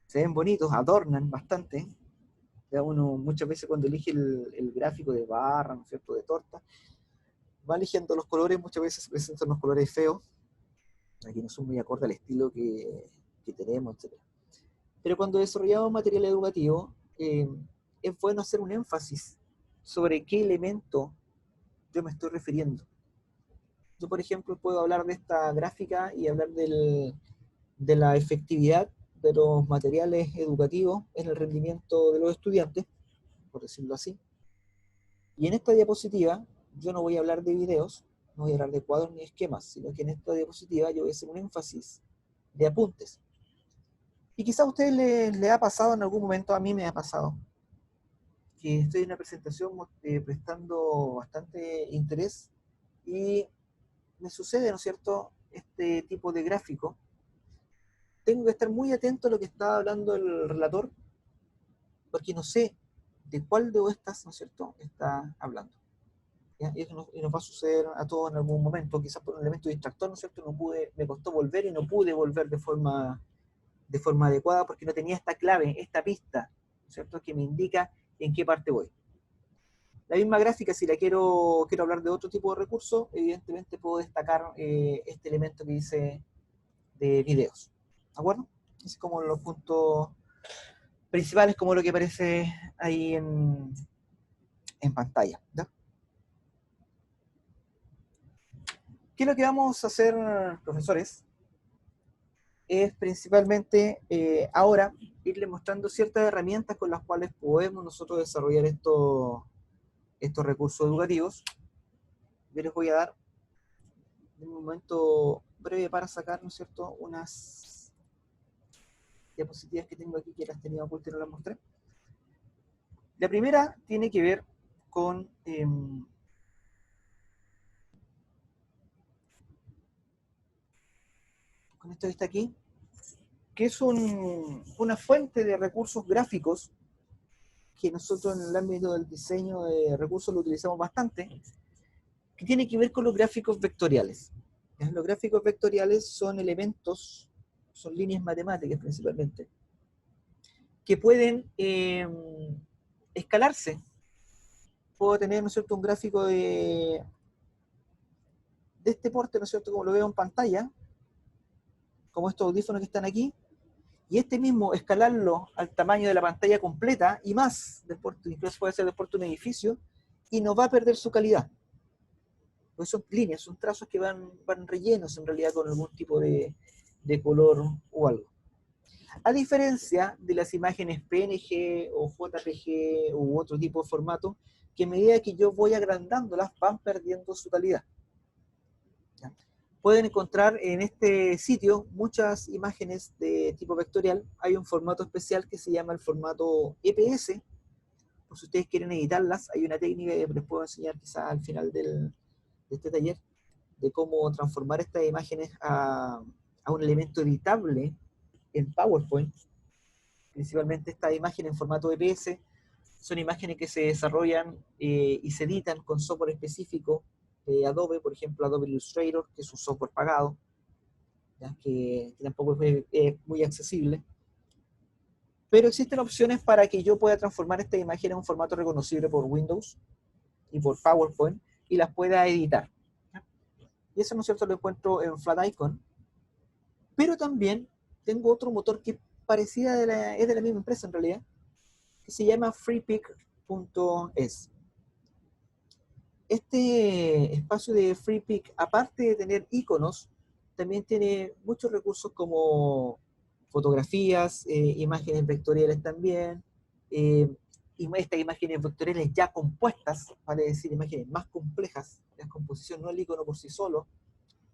se ven bonitos, adornan bastante. Ya uno muchas veces cuando elige el gráfico de barra, ¿no es cierto?, de torta, va eligiendo los colores, muchas veces se presentan los colores feos, aquí no son muy acorde al estilo que tenemos, etc. Pero cuando desarrollamos material educativo, es bueno hacer un énfasis sobre qué elemento yo me estoy refiriendo. Yo, por ejemplo, puedo hablar de esta gráfica y hablar de la efectividad de los materiales educativos en el rendimiento de los estudiantes, por decirlo así. Y en esta diapositiva, yo no voy a hablar de videos, no voy a hablar de cuadros ni esquemas, sino que en esta diapositiva yo voy a hacer un énfasis de apuntes. Y quizás a ustedes les ha pasado en algún momento, a mí me ha pasado, que estoy en una presentación prestando bastante interés y me sucede, ¿no es cierto?, este tipo de gráfico. Tengo que estar muy atento a lo que está hablando el relator, porque no sé de cuál de estas, ¿no es cierto?, está hablando. ¿Ya? Y nos va a suceder a todos en algún momento, quizás por un elemento distractor, ¿no es cierto?, me costó volver y no pude volver de forma adecuada porque no tenía esta clave, esta pista, ¿no es cierto?, que me indica en qué parte voy. La misma gráfica, si la quiero hablar de otro tipo de recurso, evidentemente puedo destacar este elemento que dice de videos. ¿De acuerdo? Es como los puntos principales, como lo que aparece ahí en pantalla. ¿Ya? ¿Qué es lo que vamos a hacer, profesores? Es principalmente ahora irle mostrando ciertas herramientas con las cuales podemos nosotros desarrollar estos recursos educativos. Yo les voy a dar un momento breve para sacar, ¿no es cierto?, unas diapositivas que tengo aquí que las tenía ocultas y no las mostré. La primera tiene que ver con esto que está aquí, que es una fuente de recursos gráficos que nosotros en el ámbito del diseño de recursos lo utilizamos bastante, que tiene que ver con los gráficos vectoriales. Los gráficos vectoriales son elementos, son líneas matemáticas principalmente, que pueden escalarse. Puedo tener, ¿no es cierto?, un gráfico de este porte, ¿no es cierto?, como lo veo en pantalla, como estos audífonos que están aquí, y este mismo escalarlo al tamaño de la pantalla completa y más, incluso puede ser del porte de un edificio, y no va a perder su calidad. Pues son líneas, son trazos que van rellenos en realidad con algún tipo de color o algo. A diferencia de las imágenes PNG o JPG u otro tipo de formato, que a medida que yo voy agrandándolas van perdiendo su calidad. ¿Ya? Pueden encontrar en este sitio muchas imágenes de tipo vectorial. Hay un formato especial que se llama el formato EPS. Por si ustedes quieren editarlas, hay una técnica que les puedo enseñar quizás al final de este taller, de cómo transformar estas imágenes a un elemento editable en PowerPoint. Principalmente estas imágenes en formato EPS son imágenes que se desarrollan y se editan con software específico de Adobe, por ejemplo Adobe Illustrator, que es un software pagado, ¿ya? Que tampoco es muy accesible. Pero existen opciones para que yo pueda transformar esta imagen en un formato reconocible por Windows y por PowerPoint y las pueda editar. Y eso, ¿no es cierto?, lo encuentro en FlatIcon. Pero también tengo otro motor que es de la misma empresa en realidad, que se llama freepik.es. Este espacio de FreePik, aparte de tener iconos, también tiene muchos recursos como fotografías, imágenes vectoriales también, estas imágenes vectoriales ya compuestas, vale decir, imágenes más complejas, la composición, no el icono por sí solo,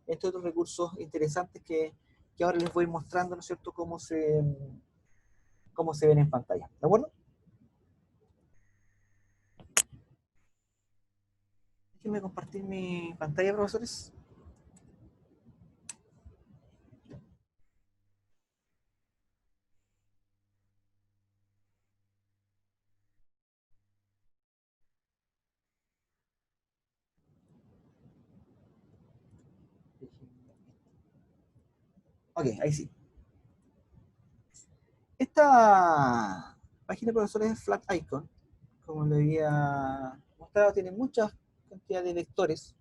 entre otros recursos interesantes que ahora les voy mostrando, ¿no es cierto?, cómo se ven en pantalla. ¿De acuerdo? Déjenme compartir mi pantalla, profesores. Ok, ahí sí. Esta página de profesores es FlatIcon, como le había mostrado, tiene muchas cantidades de vectores,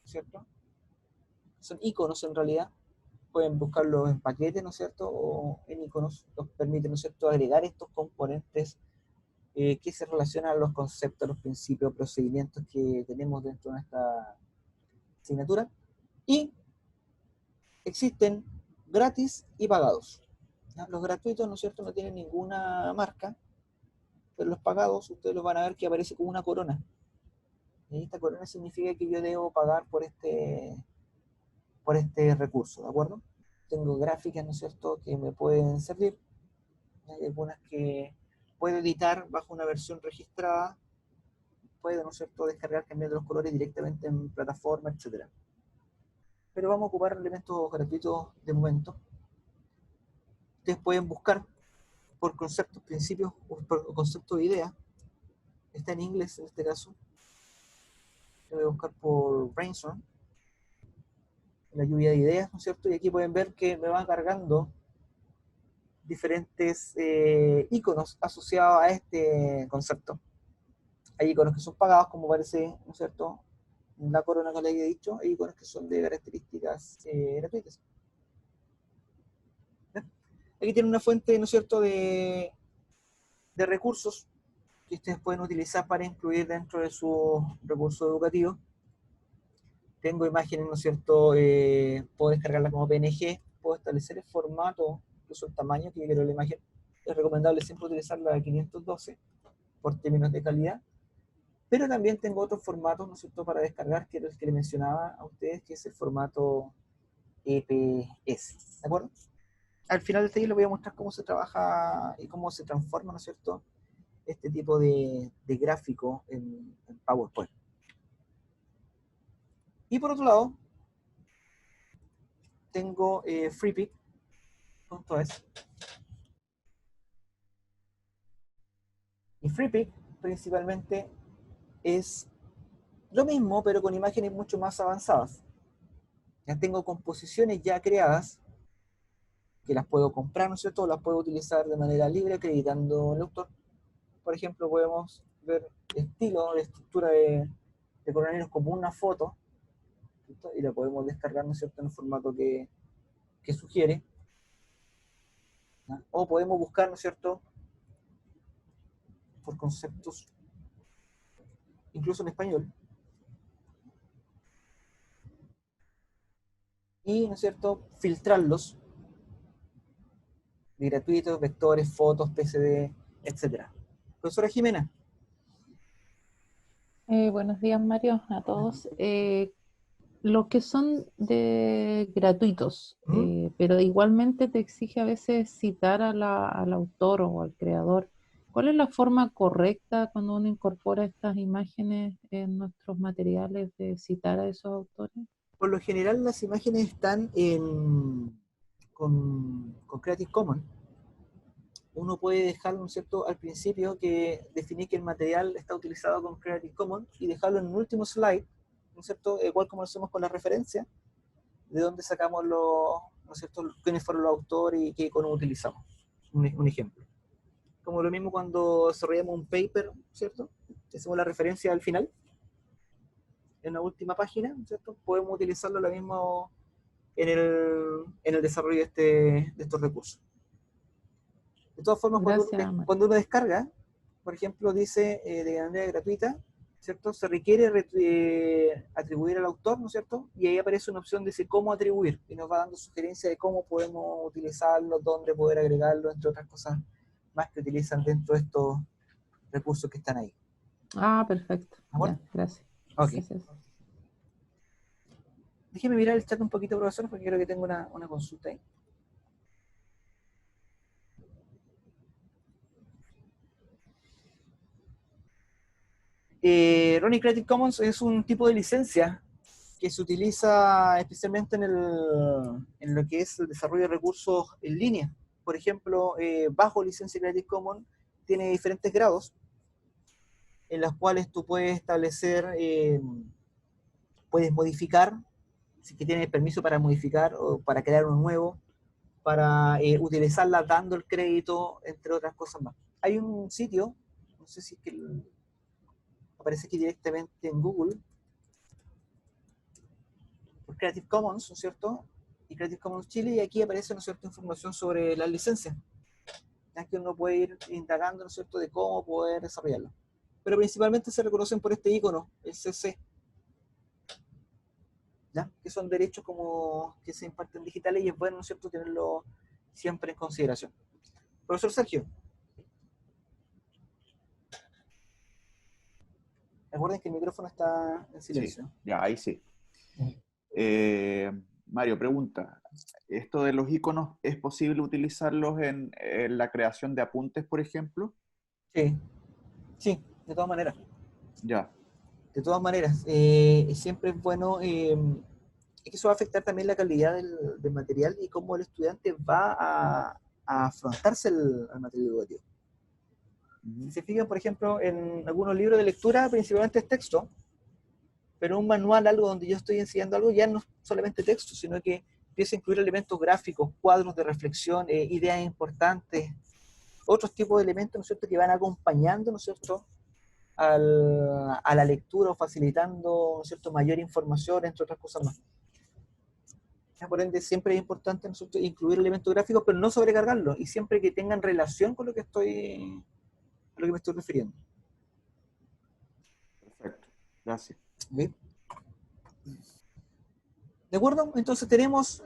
¿cierto? Son iconos en realidad, pueden buscarlos en paquetes, ¿no es cierto? O en iconos, nos permite, ¿no es cierto?, agregar estos componentes que se relacionan a los conceptos, los principios, procedimientos que tenemos dentro de esta asignatura. Y existen gratis y pagados. ¿Ya? Los gratuitos, ¿no es cierto?, no tienen ninguna marca, pero los pagados, ustedes los van a ver que aparece como una corona. Y esta corona significa que yo debo pagar por este recurso, ¿de acuerdo? Tengo gráficas, ¿no es cierto?, que me pueden servir. Hay algunas que puedo editar bajo una versión registrada, puedo, ¿no es cierto?, descargar, cambiando los colores directamente en plataforma, etc. Pero vamos a ocupar elementos gratuitos de momento. Ustedes pueden buscar por conceptos, principios, o por conceptos de ideas. Está en inglés en este caso. Voy a buscar por Brainstorm, la lluvia de ideas, ¿no es cierto? Y aquí pueden ver que me van cargando diferentes iconos asociados a este concepto. Hay iconos que son pagados, como parece, ¿no es cierto?, la corona que les había dicho. Hay iconos que son de características gratuitas. ¿Ven? Aquí tienen una fuente, ¿no es cierto?, de recursos que ustedes pueden utilizar para incluir dentro de sus recursos educativos. Tengo imágenes, ¿no es cierto?, puedo descargarlas como PNG, puedo establecer el formato, incluso el tamaño que yo quiero la imagen. Es recomendable siempre utilizar la 512 por términos de calidad, pero también tengo otros formatos, ¿no es cierto?, para descargar, que era el que les mencionaba a ustedes, que es el formato EPS, ¿de acuerdo? Al final de este video les voy a mostrar cómo se trabaja y cómo se transforma, ¿no es cierto?, este tipo de gráfico en PowerPoint. Y por otro lado, tengo freepik.es. Y freepik principalmente es lo mismo, pero con imágenes mucho más avanzadas. Ya tengo composiciones ya creadas, que las puedo comprar, ¿no es cierto? O las puedo utilizar de manera libre, acreditando el autor. Por ejemplo, podemos ver estilo de estructura de coronavirus como una foto, ¿cierto? Y la podemos descargar, ¿no es cierto?, en el formato que sugiere. ¿Ya? O podemos buscar, ¿no es cierto?, por conceptos, incluso en español. Y, ¿no es cierto?, filtrarlos de gratuitos, vectores, fotos, PSD, etc. Profesora Jimena. Buenos días, Mario, a todos. Los que son de gratuitos, ¿Mm? pero igualmente te exige a veces citar al autor o al creador. ¿Cuál es la forma correcta cuando uno incorpora estas imágenes en nuestros materiales de citar a esos autores? Por lo general las imágenes están con Creative Commons. Uno puede dejarlo, ¿no es cierto?, al principio, que definir que el material está utilizado con Creative Commons, y dejarlo en el último slide, ¿no es cierto?, igual como lo hacemos con la referencia, de dónde sacamos los, ¿no es cierto?, quiénes fueron los autores y qué iconos utilizamos. Un ejemplo. Como lo mismo cuando desarrollamos un paper, ¿cierto? Hacemos la referencia al final, en la última página, ¿cierto? Podemos utilizarlo lo mismo en el desarrollo de estos recursos. De todas formas, Gracias, Mario. cuando uno descarga, por ejemplo, dice de manera gratuita, ¿cierto?, se requiere atribuir al autor, ¿no es cierto? Y ahí aparece una opción, dice cómo atribuir, y nos va dando sugerencias de cómo podemos utilizarlo, dónde poder agregarlo, entre otras cosas más que utilizan dentro de estos recursos que están ahí. Ah, perfecto. ¿Amor? Ya, gracias. Ok. Gracias. Déjeme mirar el chat un poquito, profesor, porque creo que tengo una consulta ahí. Ronnie, Creative Commons es un tipo de licencia que se utiliza especialmente en lo que es el desarrollo de recursos en línea. Por ejemplo, bajo licencia Creative Commons tiene diferentes grados en los cuales tú puedes establecer, puedes modificar, si que tienes permiso para modificar o para crear uno nuevo, para utilizarla dando el crédito, entre otras cosas más. Hay un sitio, no sé si es que aparece aquí directamente en Google, por Creative Commons, ¿no es cierto? Y y Creative Commons Chile, y aquí aparece, ¿no es cierto?, información sobre las licencias, ya que uno puede ir indagando, ¿no es cierto?, de cómo poder desarrollarlo. Pero principalmente se reconocen por este icono, el CC, ¿ya? Que son derechos como que se imparten digitales y es bueno, ¿no es cierto?, tenerlo siempre en consideración. Profesor Sergio. Recuerden que el micrófono está en silencio. Sí, ya, ahí sí. Mario pregunta, ¿esto de los iconos es posible utilizarlos en la creación de apuntes, por ejemplo? Sí, sí, de todas maneras. Ya. De todas maneras, siempre es bueno, es que eso va a afectar también la calidad del material y cómo el estudiante va a afrontarse al material educativo. Si se fijan, por ejemplo, en algunos libros de lectura, principalmente es texto, pero un manual, algo donde yo estoy enseñando algo, ya no es solamente texto, sino que empieza a incluir elementos gráficos, cuadros de reflexión, ideas importantes, otros tipos de elementos, ¿no es cierto?, que van acompañando, ¿no es cierto?, a la lectura o facilitando, ¿no es cierto?, mayor información, entre otras cosas más. Por ende, siempre es importante, ¿no es cierto?, incluir elementos gráficos, pero no sobrecargarlos, y siempre que tengan relación con lo que me estoy refiriendo. Perfecto, gracias. ¿Bien? ¿De acuerdo? Entonces tenemos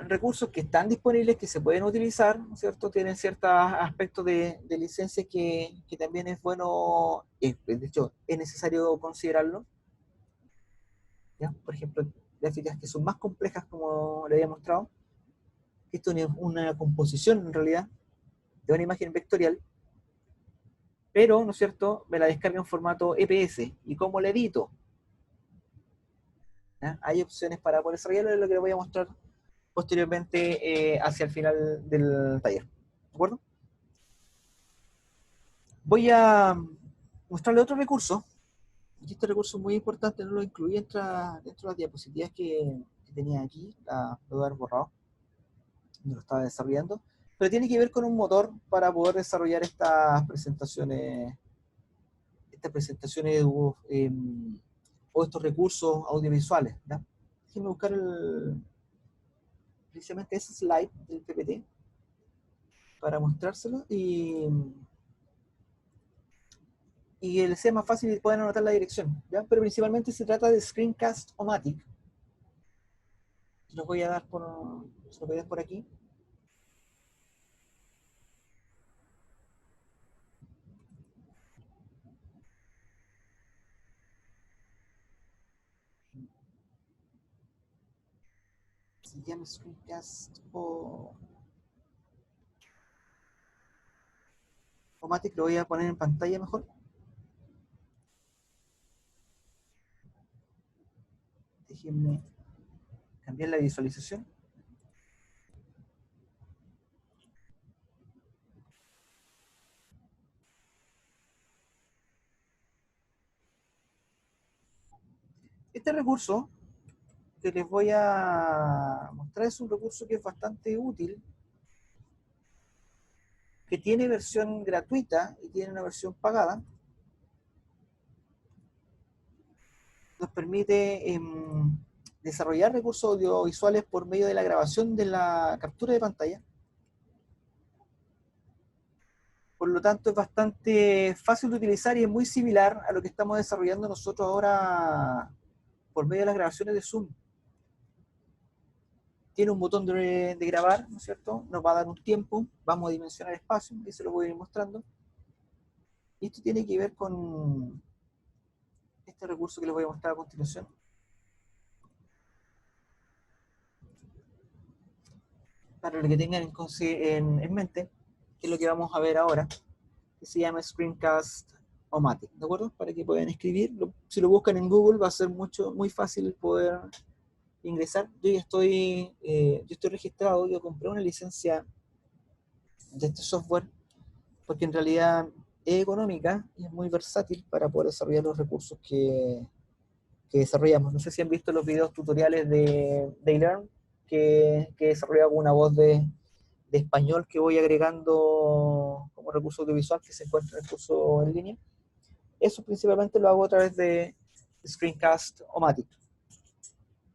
recursos que están disponibles, que se pueden utilizar, ¿no es cierto? Tienen ciertos aspectos de licencia que también es bueno, de hecho, es necesario considerarlo. ¿Ya? Por ejemplo, gráficas que son más complejas, como le había mostrado. Esto es una composición, en realidad, de una imagen vectorial, pero, ¿no es cierto?, me la descarga en formato EPS. ¿Y cómo la edito? ¿Ya? Hay opciones para poder desarrollarlo, es lo que les voy a mostrar posteriormente hacia el final del taller. ¿De acuerdo? Voy a mostrarle otro recurso, y este recurso es muy importante, no lo incluí dentro de las diapositivas que tenía aquí, lo voy a haber borrado, no lo estaba desarrollando, pero tiene que ver con un motor para poder desarrollar estas presentaciones o estos recursos audiovisuales. ¿Ya? Déjenme buscar precisamente ese slide del PPT para mostrárselo y el sea más fácil y puedan anotar la dirección, ¿ya? Pero principalmente se trata de Screencast-O-Matic. Se los voy a dar por aquí. Se llama Screencast-O-Matic, lo voy a poner en pantalla mejor. Déjenme cambiar la visualización. Este recurso que les voy a mostrar es un recurso que es bastante útil, que tiene versión gratuita y tiene una versión pagada. Nos permite desarrollar recursos audiovisuales por medio de la grabación de la captura de pantalla. Por lo tanto, es bastante fácil de utilizar y es muy similar a lo que estamos desarrollando nosotros ahora por medio de las grabaciones de Zoom. Tiene un botón de grabar, ¿no es cierto? Nos va a dar un tiempo, vamos a dimensionar espacio, y se lo voy a ir mostrando. Y esto tiene que ver con este recurso que les voy a mostrar a continuación. Para lo que tengan en mente, que es lo que vamos a ver ahora, que se llama Screencast-O-Matic, ¿de acuerdo? Para que puedan escribir. Si lo buscan en Google va a ser muy fácil poder ingresar. Yo estoy registrado, yo compré una licencia de este software porque en realidad es económica y es muy versátil para poder desarrollar los recursos que desarrollamos. No sé si han visto los videos tutoriales de Learn que he desarrollado con una voz de español que voy agregando como recurso audiovisual que se encuentra en el curso en línea. Eso principalmente lo hago a través de Screencast-O-Matic.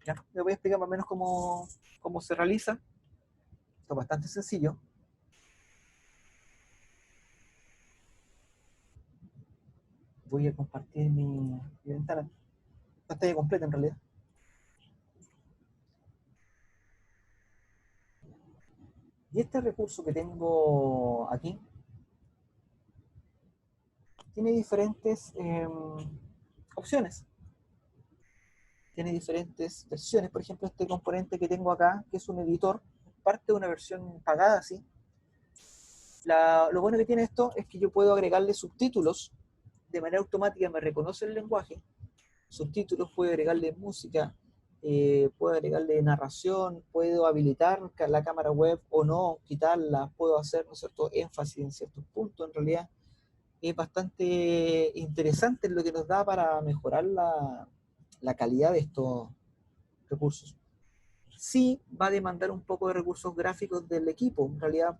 ¿Ya? Les voy a explicar más o menos cómo cómo se realiza. Esto es bastante sencillo. Voy a compartir mi ventana, pantalla completa en realidad. Y este recurso que tengo aquí tiene diferentes opciones. Tiene diferentes versiones. Por ejemplo, este componente que tengo acá, que es un editor, parte de una versión pagada, ¿sí? Lo bueno que tiene esto es que yo puedo agregarle subtítulos de manera automática, me reconoce el lenguaje. Subtítulos, puedo agregarle música, puedo agregarle narración, puedo habilitar la cámara web o no, quitarla, puedo hacer, ¿no es cierto?, énfasis en ciertos puntos. En realidad es bastante interesante lo que nos da para mejorar la calidad de estos recursos. Sí va a demandar un poco de recursos gráficos del equipo. En realidad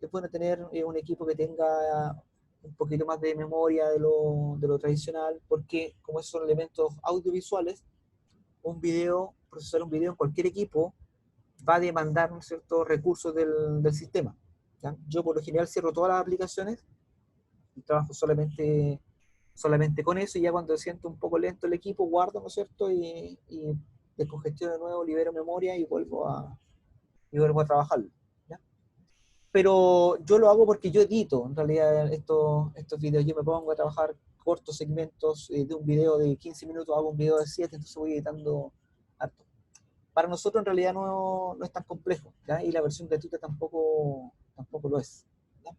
es bueno tener un equipo que tenga un poquito más de memoria de lo tradicional, porque como esos son elementos audiovisuales, procesar un video en cualquier equipo va a demandar, ¿no es cierto?, recursos del sistema, ¿ya? Yo por lo general cierro todas las aplicaciones y trabajo solamente con eso, y ya cuando siento un poco lento el equipo, guardo, ¿no es cierto?, y descongestiono de nuevo, libero memoria y vuelvo a trabajarlo, ¿ya? Pero yo lo hago porque yo edito, en realidad, estos videos. Yo me pongo a trabajar cortos segmentos de un video de 15 minutos, hago un video de 7, entonces voy editando harto. Para nosotros en realidad no es tan complejo, ¿ya? Y la versión gratuita tampoco lo es, ¿ya?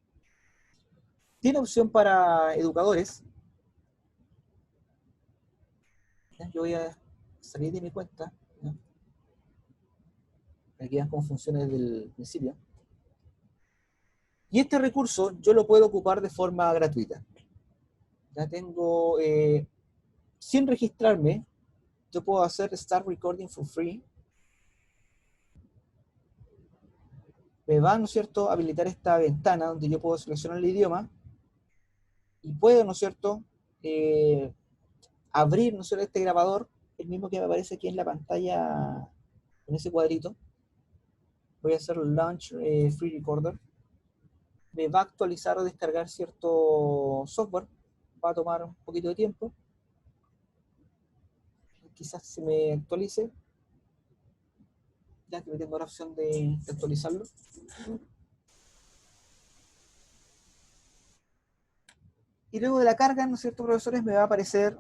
Tiene opción para educadores, ¿ya? Yo voy a salir de mi cuenta, ¿ya? Aquí vean cómo funciona desde el principio. Y este recurso yo lo puedo ocupar de forma gratuita. Ya tengo, sin registrarme, yo puedo hacer Start Recording for Free. Me va, ¿no es cierto?, a habilitar esta ventana donde yo puedo seleccionar el idioma y puedo, ¿no es cierto?, abrir, ¿no es cierto?, este grabador, el mismo que me aparece aquí en la pantalla, en ese cuadrito. Voy a hacer Launch Free Recorder. Me va a actualizar o descargar cierto software. Va a tomar un poquito de tiempo. Quizás se me actualice, ya que me tengo la opción de actualizarlo. Y luego de la carga, ¿no es cierto, profesores? Me va a aparecer,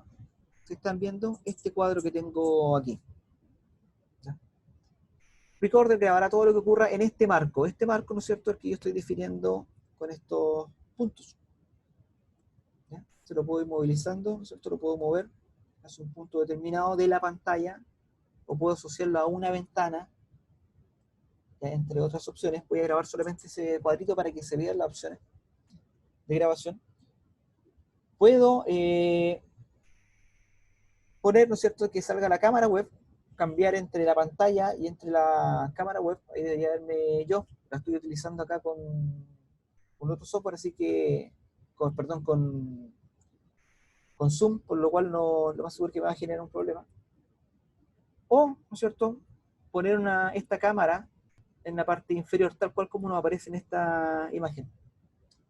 si están viendo, este cuadro que tengo aquí. ¿Ya? Recorder grabará todo lo que ocurra en este marco. Este marco, ¿no es cierto?, es el que yo estoy definiendo con estos puntos. ¿Ya? Se lo puedo ir movilizando, ¿no es cierto? Lo puedo mover hacia un punto determinado de la pantalla, o puedo asociarlo a una ventana, ¿ya? Entre otras opciones. Voy a grabar solamente ese cuadrito para que se vean las opciones de grabación. Puedo poner, ¿no es cierto?, que salga la cámara web, cambiar entre la pantalla y entre la cámara web. Ahí debería verme yo. La estoy utilizando acá con otro software, así que, con Zoom, por lo cual lo más seguro que va a generar un problema. O, ¿no es cierto?, poner esta cámara en la parte inferior, tal cual como nos aparece en esta imagen.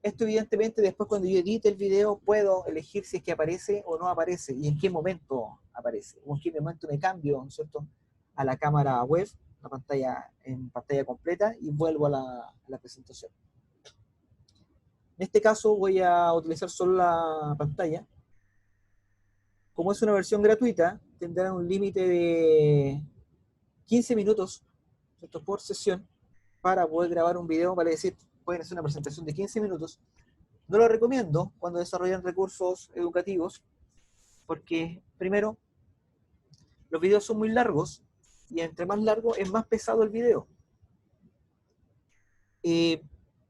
Esto evidentemente después cuando yo edite el video puedo elegir si es que aparece o no aparece y en qué momento aparece, o en qué momento me cambio, ¿no es cierto?, a la cámara web, en pantalla completa, y vuelvo a la presentación. En este caso voy a utilizar solo la pantalla. Como es una versión gratuita, tendrán un límite de 15 minutos, ¿cierto?, por sesión, para poder grabar un video. Vale decir, pueden hacer una presentación de 15 minutos. No lo recomiendo cuando desarrollan recursos educativos, porque primero, los videos son muy largos, y entre más largo es más pesado el video.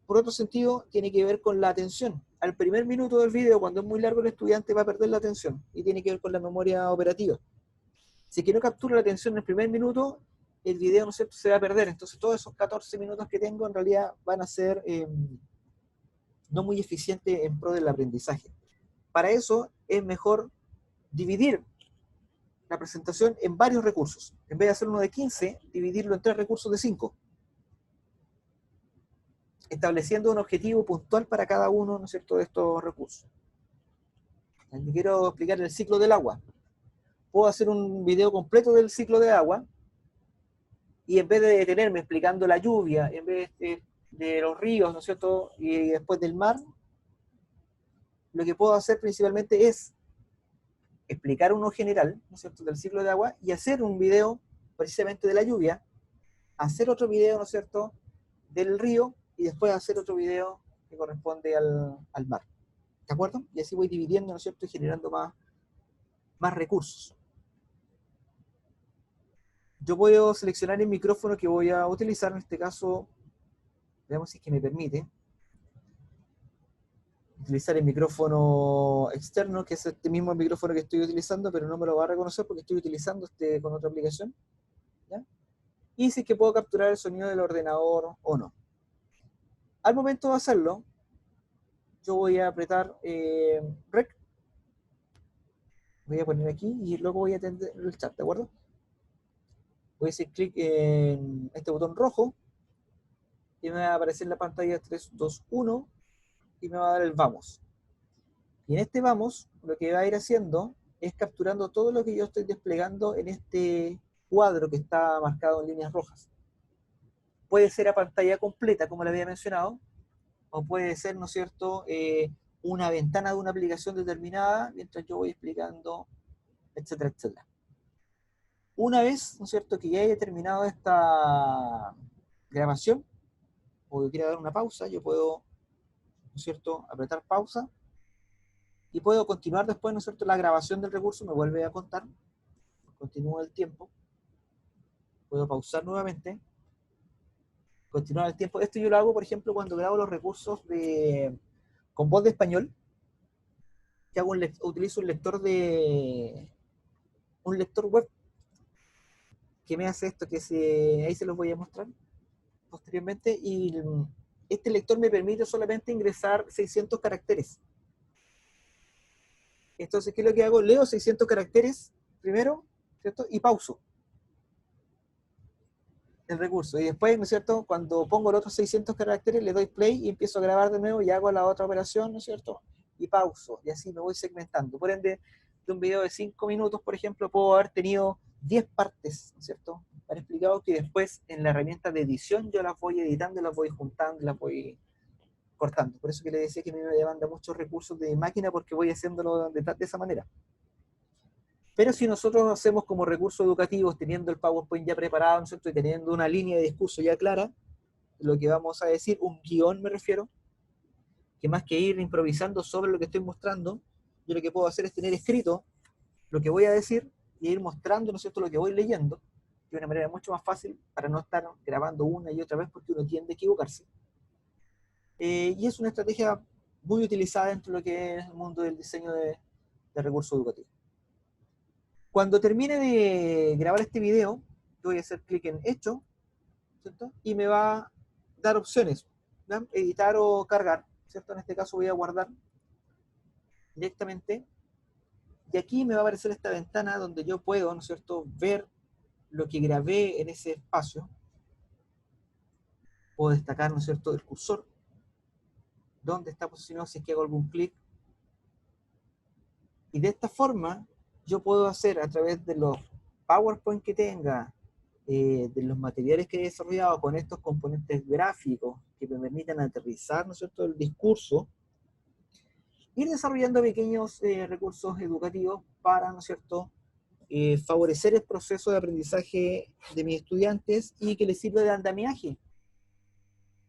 Por otro sentido, tiene que ver con la atención. Al primer minuto del video, cuando es muy largo, el estudiante va a perder la atención, y tiene que ver con la memoria operativa. Si es que no captura la atención en el primer minuto, el video, ¿no es cierto?, se va a perder. Entonces todos esos 14 minutos que tengo en realidad van a ser no muy eficientes en pro del aprendizaje. Para eso es mejor dividir la presentación en varios recursos. En vez de hacer uno de 15, dividirlo en 3 recursos de 5. Estableciendo un objetivo puntual para cada uno, ¿no es cierto?, de estos recursos. Aquí quiero explicar el ciclo del agua. Puedo hacer un video completo del ciclo de agua, y en vez de detenerme explicando la lluvia, en vez de los ríos, ¿no es cierto?, y después del mar, lo que puedo hacer principalmente es explicar uno general, ¿no es cierto?, del ciclo de agua, y hacer un video precisamente de la lluvia, hacer otro video, ¿no es cierto?, del río, y después hacer otro video que corresponde al mar. ¿De acuerdo? Y así voy dividiendo, ¿no es cierto?, y generando más recursos. Yo puedo seleccionar el micrófono que voy a utilizar, en este caso, veamos si es que me permite utilizar el micrófono externo, que es este mismo micrófono que estoy utilizando, pero no me lo va a reconocer porque estoy utilizando este con otra aplicación, ¿ya? Y si es que puedo capturar el sonido del ordenador o no. Al momento de hacerlo, yo voy a apretar Rec, voy a poner aquí y luego voy a atender el chat, ¿de acuerdo? Voy a hacer clic en este botón rojo y me va a aparecer en la pantalla 3, 2, 1 y me va a dar el vamos. Y en este vamos, lo que va a ir haciendo es capturando todo lo que yo estoy desplegando en este cuadro que está marcado en líneas rojas. Puede ser a pantalla completa, como le había mencionado, o puede ser, ¿no es cierto?, una ventana de una aplicación determinada, mientras yo voy explicando, etcétera, etcétera. Una vez, ¿no es cierto?, que ya haya terminado esta grabación, o que quiera dar una pausa, yo puedo, ¿no es cierto?, apretar pausa, y puedo continuar después, ¿no es cierto?, la grabación del recurso, me vuelve a contar, continúo el tiempo, puedo pausar nuevamente, continuar el tiempo. Esto yo lo hago, por ejemplo, cuando grabo los recursos con voz de español, que utilizo un lector web, que me hace esto, ahí se los voy a mostrar posteriormente, y este lector me permite solamente ingresar 600 caracteres. Entonces, ¿qué es lo que hago? Leo 600 caracteres primero, ¿cierto? Y pauso el recurso. Y después, ¿no es cierto?, cuando pongo los otros 600 caracteres, le doy play y empiezo a grabar de nuevo y hago la otra operación, ¿no es cierto? Y pauso. Y así me voy segmentando. Por ende, de un video de 5 minutos, por ejemplo, puedo haber tenido 10 partes, ¿no es cierto?, para explicado, que después en la herramienta de edición yo las voy editando, las voy juntando, las voy cortando. Por eso que le decía que me demanda muchos recursos de máquina, porque voy haciéndolo de esa manera. Pero si nosotros hacemos como recursos educativos, teniendo el PowerPoint ya preparado, ¿no es cierto?, y teniendo una línea de discurso ya clara, lo que vamos a decir, un guión me refiero, que más que ir improvisando sobre lo que estoy mostrando, yo lo que puedo hacer es tener escrito lo que voy a decir y ir mostrando, ¿no es cierto?, lo que voy leyendo, de una manera mucho más fácil, para no estar grabando una y otra vez, porque uno tiende a equivocarse. Y es una estrategia muy utilizada dentro de lo que es el mundo del diseño de recursos educativos. Cuando termine de grabar este video, voy a hacer clic en Hecho, ¿cierto?, y me va a dar opciones, ¿ya? Editar o cargar, ¿cierto? En este caso voy a guardar directamente, y aquí me va a aparecer esta ventana donde yo puedo, ¿no es cierto?, ver lo que grabé en ese espacio. Puedo destacar, ¿no es cierto?, el cursor, dónde está posicionado si es que hago algún clic. Y de esta forma, yo puedo hacer a través de los PowerPoint que tenga, de los materiales que he desarrollado con estos componentes gráficos que me permitan aterrizar, ¿no es cierto?, el discurso, ir desarrollando pequeños recursos educativos para, ¿no es cierto?, favorecer el proceso de aprendizaje de mis estudiantes y que les sirva de andamiaje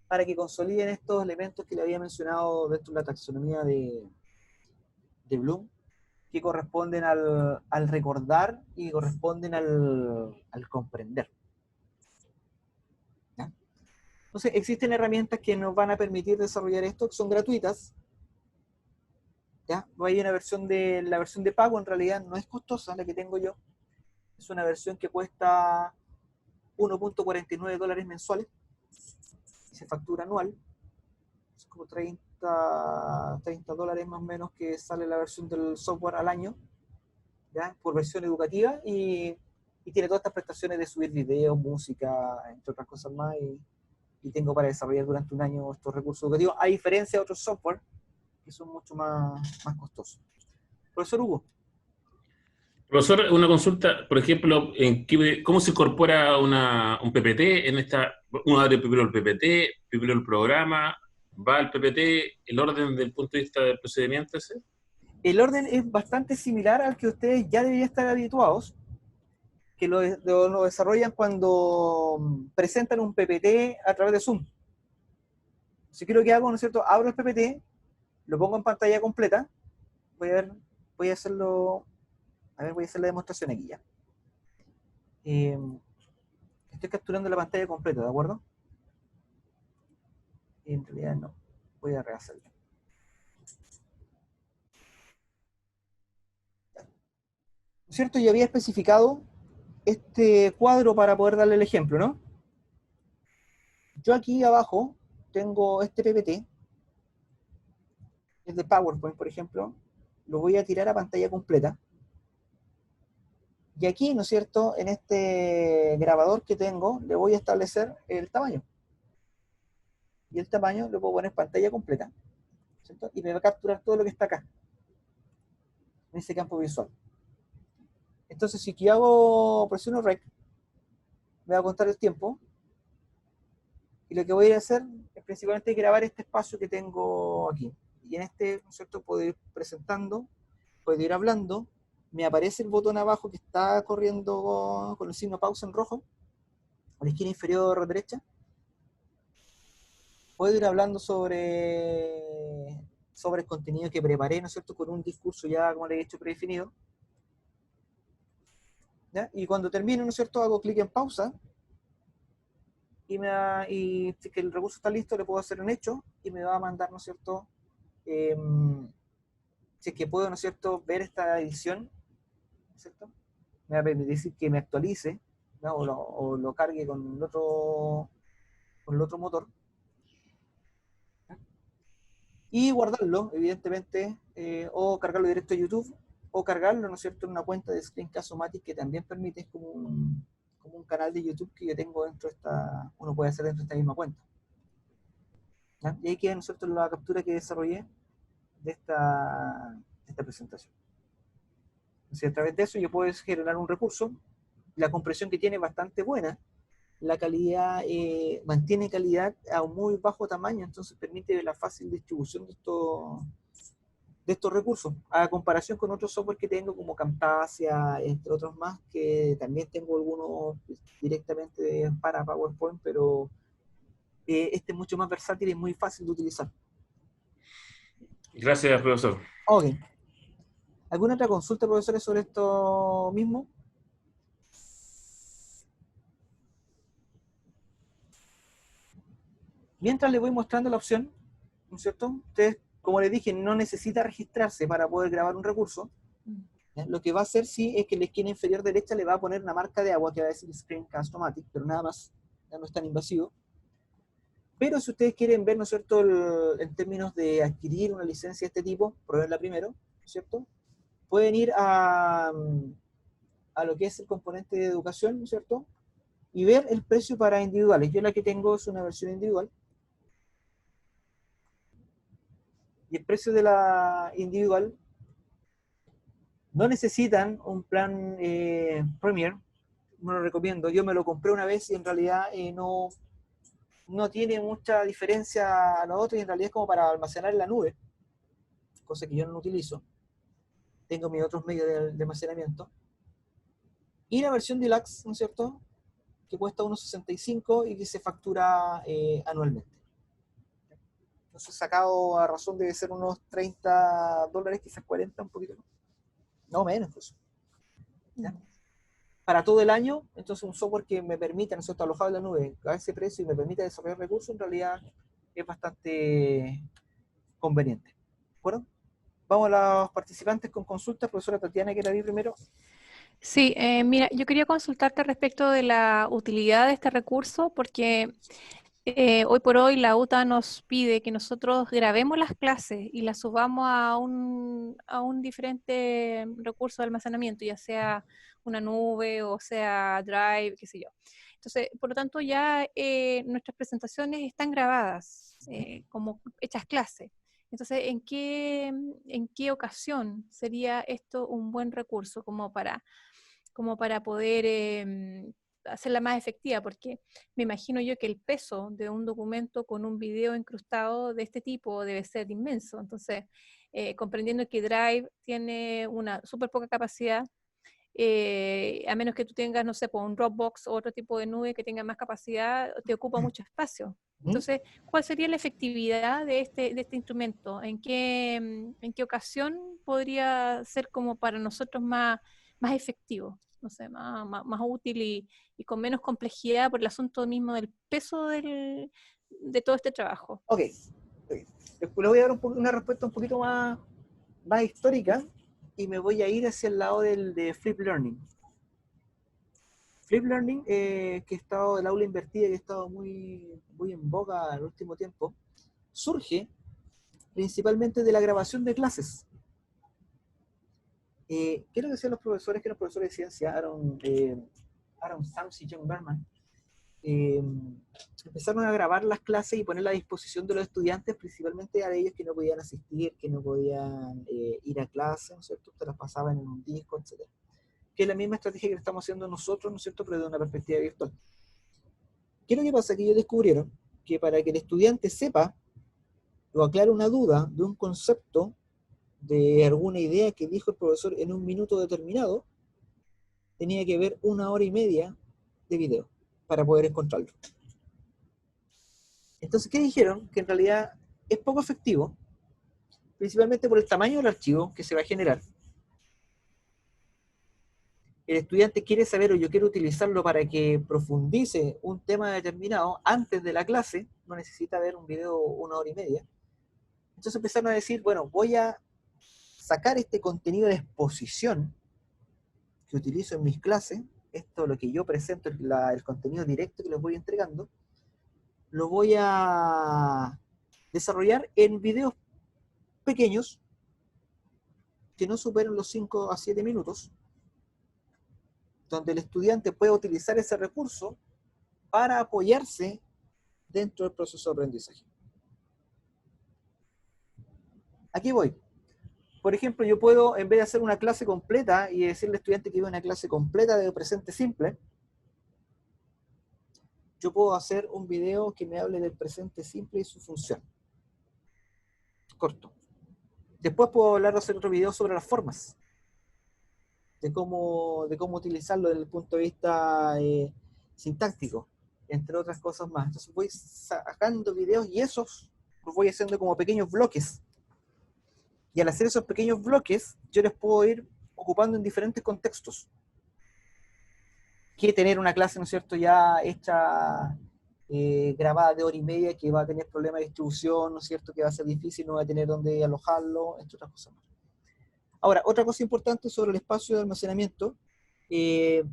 para que consoliden estos elementos que le había mencionado dentro de la taxonomía de Bloom, que corresponden al recordar y corresponden al comprender. ¿Ya? Entonces, existen herramientas que nos van a permitir desarrollar esto, que son gratuitas. ¿Ya? No hay la versión de pago, en realidad no es costosa la que tengo yo. Es una versión que cuesta $1.49 mensuales. Se factura anual. Es como $30 más o menos que sale la versión del software al año. ¿ya? Por versión educativa y tiene todas estas prestaciones de subir videos, música, entre otras cosas más, y tengo para desarrollar durante un año estos recursos educativos, a diferencia de otros software que son mucho más costosos. Profesor Hugo. Profesor, una consulta, por ejemplo, ¿cómo se incorpora un PPT en esta? Uno abre primero el PPT, primero el programa, va al PPT, el orden desde el punto de vista del procedimiento ese. El orden es bastante similar al que ustedes ya deberían estar habituados, que lo desarrollan cuando presentan un PPT a través de Zoom. Si quiero que hago, ¿no es cierto? Abro el PPT, lo pongo en pantalla completa, voy a hacerlo. A ver, voy a hacer la demostración aquí ya. Estoy capturando la pantalla completa, ¿de acuerdo? En realidad no. Voy a rehacerlo. ¿No es cierto? Yo había especificado este cuadro para poder darle el ejemplo, ¿no? Yo aquí abajo tengo este PPT, es de PowerPoint, por ejemplo. Lo voy a tirar a pantalla completa. Y aquí, ¿no es cierto?, en este grabador que tengo, le voy a establecer el tamaño. Y el tamaño lo puedo poner en pantalla completa, ¿cierto? Y me va a capturar todo lo que está acá, en ese campo visual. Entonces, si yo presiono Rec, me va a contar el tiempo. Y lo que voy a hacer es principalmente grabar este espacio que tengo aquí. Y en este, ¿no es cierto?, puedo ir presentando, puedo ir hablando. Me aparece el botón abajo que está corriendo con el signo pausa en rojo, a la esquina inferior derecha. Puedo ir hablando sobre el contenido que preparé, ¿no es cierto?, con un discurso ya, como le he dicho, predefinido. ¿Ya? Y cuando termino, ¿no es cierto?, hago clic en pausa, y si que el recurso está listo, le puedo hacer un hecho, y me va a mandar, ¿no es cierto?, si es que puedo, ¿no es cierto?, ver esta edición, ¿cierto? Me va a permitir que me actualice, ¿no? o lo cargue con el otro motor. Y guardarlo, evidentemente, o cargarlo directo a YouTube, o cargarlo, ¿no es cierto?, en una cuenta de Screencast-O-Matic que también permite, es como un canal de YouTube que yo tengo dentro de uno puede hacer dentro de esta misma cuenta. ¿Ya? Y ahí queda, ¿no es cierto?, la captura que desarrollé de esta presentación. Entonces, a través de eso yo puedo generar un recurso. La compresión que tiene es bastante buena. La calidad, mantiene calidad a un muy bajo tamaño, entonces permite la fácil distribución de estos recursos, a comparación con otros software que tengo como Camtasia, entre otros más, que también tengo algunos directamente para PowerPoint, pero este es mucho más versátil y muy fácil de utilizar. Gracias, profesor. Ok. ¿Alguna otra consulta, profesores, sobre esto mismo? Mientras les voy mostrando la opción, ¿no es cierto? Ustedes, como les dije, no necesita registrarse para poder grabar un recurso. ¿Ya? Lo que va a hacer, sí, es que en la esquina inferior derecha le va a poner una marca de agua que va a decir Screencast-O-Matic, pero nada más, ya no es tan invasivo. Pero si ustedes quieren ver, ¿no es cierto?, en términos de adquirir una licencia de este tipo, probarla primero, ¿no es cierto?, pueden ir a lo que es el componente de educación, ¿no es cierto?, y ver el precio para individuales. Yo la que tengo es una versión individual. Y el precio de la individual no necesitan un plan Premier, no lo recomiendo. Yo me lo compré una vez y en realidad no tiene mucha diferencia a lo otro, y en realidad es como para almacenar en la nube, cosa que yo no utilizo. Tengo mis otros medios de almacenamiento. Y la versión Deluxe, ¿no es cierto?, que cuesta unos $65 y que se factura anualmente. Entonces, sacado a razón de ser unos $30, quizás 40, un poquito más. No menos, pues. ¿Ya? Para todo el año, entonces un software que me permita, ¿no es cierto?, alojado en la nube a ese precio y me permita desarrollar recursos, en realidad es bastante conveniente. ¿De acuerdo? Vamos a los participantes con consultas. Profesora Tatiana, ¿quiere ir primero? Sí, mira, yo quería consultarte respecto de la utilidad de este recurso, porque Hoy por hoy la UTA nos pide que nosotros grabemos las clases y las subamos a un diferente recurso de almacenamiento, ya sea una nube o sea Drive, qué sé yo. Entonces, por lo tanto, ya nuestras presentaciones están grabadas como hechas clases. Entonces, ¿en qué ocasión sería esto un buen recurso como para poder hacerla más efectiva? Porque me imagino yo que el peso de un documento con un video incrustado de este tipo debe ser inmenso. Entonces, comprendiendo que Drive tiene una súper poca capacidad, a menos que tú tengas, no sé, pues un Dropbox o otro tipo de nube que tenga más capacidad, te ocupa mucho espacio. Entonces, ¿cuál sería la efectividad de este instrumento? ¿En qué ocasión podría ser como para nosotros más efectivo? No sé, más útil y con menos complejidad por el asunto mismo del peso de todo este trabajo. Ok. Después le voy a dar una respuesta un poquito más histórica y me voy a ir hacia el lado de Flip Learning. Flip Learning, que ha estado, el aula invertida, que ha estado muy en boga en el último tiempo, surge principalmente de la grabación de clases. ¿Qué es lo que decían los profesores? Que los profesores de ciencia, Aaron Sams y John Berman, empezaron a grabar las clases y ponerlas a disposición de los estudiantes, principalmente a ellos que no podían asistir, que no podían ir a clase, ¿no es cierto? Se las pasaban en un disco, etc. Que es la misma estrategia que estamos haciendo nosotros, ¿no es cierto?, pero desde una perspectiva virtual. ¿Qué es lo que pasa? Que ellos descubrieron que para que el estudiante sepa o aclare una duda de un concepto, de alguna idea que dijo el profesor en un minuto determinado, tenía que ver 1 hora y media de video para poder encontrarlo. Entonces, ¿qué dijeron? Que en realidad es poco efectivo, principalmente por el tamaño del archivo que se va a generar. El estudiante quiere saber, o yo quiero utilizarlo para que profundice un tema determinado antes de la clase, no necesita ver un video 1 hora y media. Entonces empezaron a decir, bueno, voy a sacar este contenido de exposición que utilizo en mis clases, esto lo que yo presento, el contenido directo que les voy entregando, lo voy a desarrollar en videos pequeños que no superen los 5 a 7 minutos, donde el estudiante pueda utilizar ese recurso para apoyarse dentro del proceso de aprendizaje. Aquí voy. Por ejemplo, yo puedo, en vez de hacer una clase completa y decirle al estudiante que iba una clase completa de presente simple, yo puedo hacer un video que me hable del presente simple y su función. Corto. Después puedo hacer otro video sobre las formas, de cómo utilizarlo desde el punto de vista sintáctico, entre otras cosas más. Entonces voy sacando videos y esos los voy haciendo como pequeños bloques. Y al hacer esos pequeños bloques, yo les puedo ir ocupando en diferentes contextos. Que tener una clase, ¿no es cierto?, ya hecha, grabada de 1 hora y media, que va a tener problemas de distribución, ¿no es cierto?, que va a ser difícil, no va a tener dónde alojarlo, entre otras cosas más. Ahora, otra cosa importante sobre el espacio de almacenamiento tiene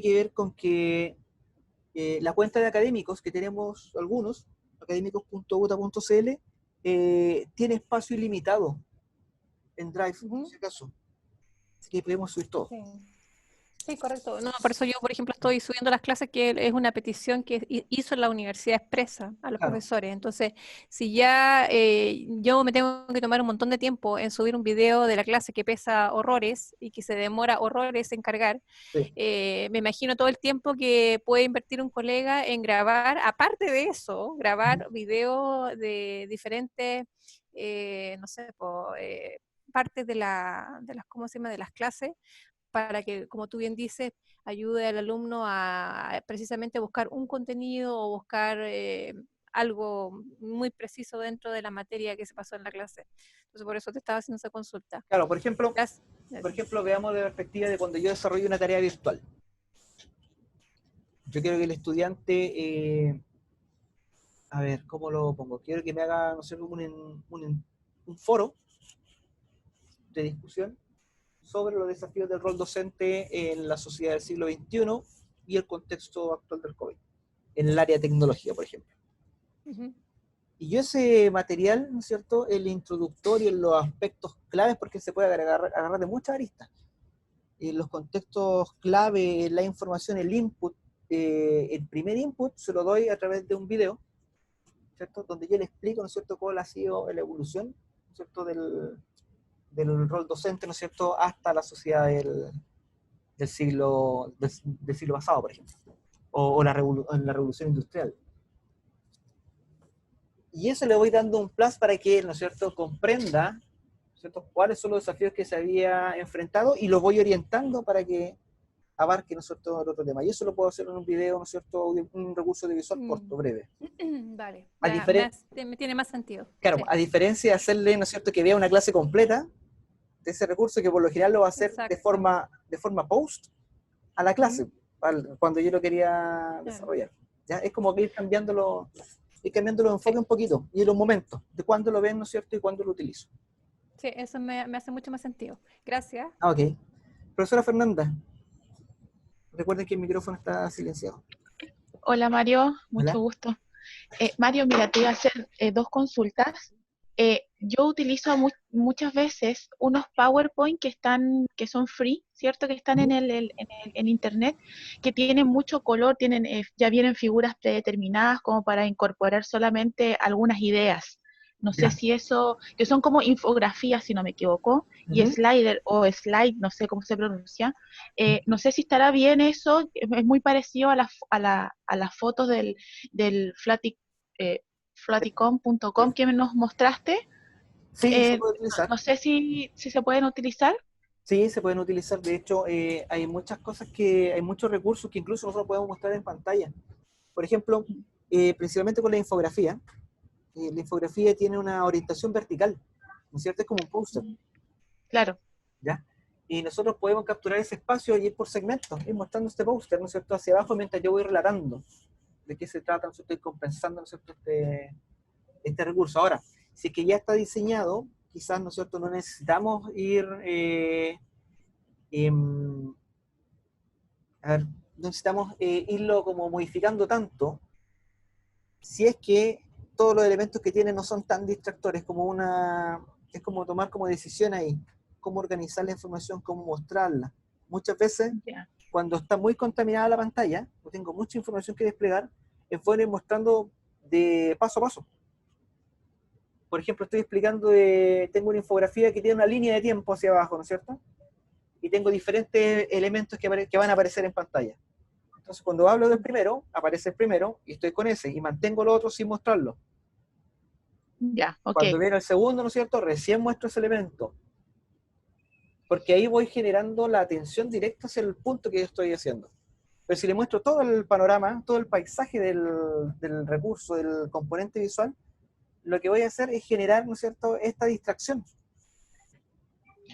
que ver con que la cuenta de académicos que tenemos algunos, académicos.uta.cl, tiene espacio ilimitado en Drive, en ese caso. Así que podemos subir todo. Sí. Sí, correcto. No, por eso yo, por ejemplo, estoy subiendo las clases, que es una petición que hizo la universidad expresa a los profesores. Entonces, si ya yo me tengo que tomar un montón de tiempo en subir un video de la clase que pesa horrores y que se demora horrores en cargar, Sí. Me imagino todo el tiempo que puede invertir un colega en grabar, aparte de eso, grabar videos de diferentes, no sé, partes de las, ¿cómo se llama?, de las clases, para que, como tú bien dices, ayude al alumno a precisamente buscar un contenido o buscar algo muy preciso dentro de la materia que se pasó en la clase. Entonces, por eso te estaba haciendo esa consulta. Claro, por ejemplo, veamos de perspectiva de cuando yo desarrollo una tarea virtual. Yo quiero que el estudiante, a ver, ¿cómo lo pongo? Quiero que me haga, no sé, un foro de discusión sobre los desafíos del rol docente en la sociedad del siglo XXI y el contexto actual del COVID, en el área tecnológica, por ejemplo. Ujú. Y yo ese material, ¿no es cierto?, el introductorio, en los aspectos claves, porque se puede agarrar de muchas aristas. En los contextos clave, la información, el input, el primer input se lo doy a través de un video, ¿cierto?, donde yo le explico, ¿no es cierto?, cuál ha sido la evolución, ¿no es cierto?, del rol docente, ¿no es cierto?, hasta la sociedad del siglo pasado, por ejemplo, o en la revolución industrial. Y eso le voy dando un plus para que él, ¿no es cierto?, comprenda, ¿no es cierto?, cuáles son los desafíos que se había enfrentado, y lo voy orientando para que abarque, ¿no es cierto?, el otro tema. Y eso lo puedo hacer en un video, ¿no es cierto?, un recurso audiovisual corto, breve. Vale, A me tiene más sentido. Claro, Sí. a diferencia de hacerle, ¿no es cierto?, que vea una clase completa de ese recurso, que por lo general lo va a hacer de Exacto. forma post a la clase, cuando yo lo quería desarrollar. ¿Ya? Es como que ir cambiando los enfoques un poquito, y los momentos, de cuándo lo ven, ¿no es cierto?, y cuándo lo utilizo. Sí, eso me hace mucho más sentido. Gracias. Ah, ok. Profesora Fernanda, recuerden que el micrófono está silenciado. Hola Mario, mucho Hola. gusto. Mario, mira, te iba a hacer dos consultas. Yo utilizo muchas veces unos PowerPoint que son free, ¿cierto? Que están en internet, que tienen mucho color, ya vienen figuras predeterminadas como para incorporar solamente algunas ideas. No sé si eso, que son como infografías, si no me equivoco, y slide, no sé cómo se pronuncia. No sé si estará bien eso, es muy parecido a las fotos del flaticom.com que nos mostraste. Sí, se puede utilizar. No sé si se pueden utilizar. Sí, se pueden utilizar. De hecho, hay muchas cosas hay muchos recursos que incluso nosotros podemos mostrar en pantalla. Por ejemplo, principalmente con la infografía. La infografía tiene una orientación vertical, ¿no es cierto? Es como un póster. Claro. ¿Ya? Y nosotros podemos capturar ese espacio y ir por segmentos, ir mostrando este póster, ¿no es cierto?, hacia abajo, mientras yo voy relatando de qué se trata, ¿no es cierto?, y compensando, ¿no es cierto?, este recurso. Ahora, si es que ya está diseñado, quizás, ¿no es cierto?, no necesitamos ir irlo como modificando tanto, si es que todos los elementos que tiene no son tan distractores, es como tomar como decisión ahí, cómo organizar la información, cómo mostrarla. Muchas veces, cuando está muy contaminada la pantalla, o tengo mucha información que desplegar, es bueno ir mostrando de paso a paso. Por ejemplo, estoy explicando tengo una infografía que tiene una línea de tiempo hacia abajo, ¿no es cierto?, y tengo diferentes elementos que van a aparecer en pantalla. Entonces, cuando hablo del primero, aparece el primero, y estoy con ese, y mantengo lo otro sin mostrarlo. Ya, ok. Cuando viene el segundo, ¿no es cierto?, recién muestro ese elemento. Porque ahí voy generando la atención directa hacia el punto que yo estoy haciendo. Pero si le muestro todo el panorama, todo el paisaje del recurso, del componente visual, lo que voy a hacer es generar, ¿no es cierto?, esta distracción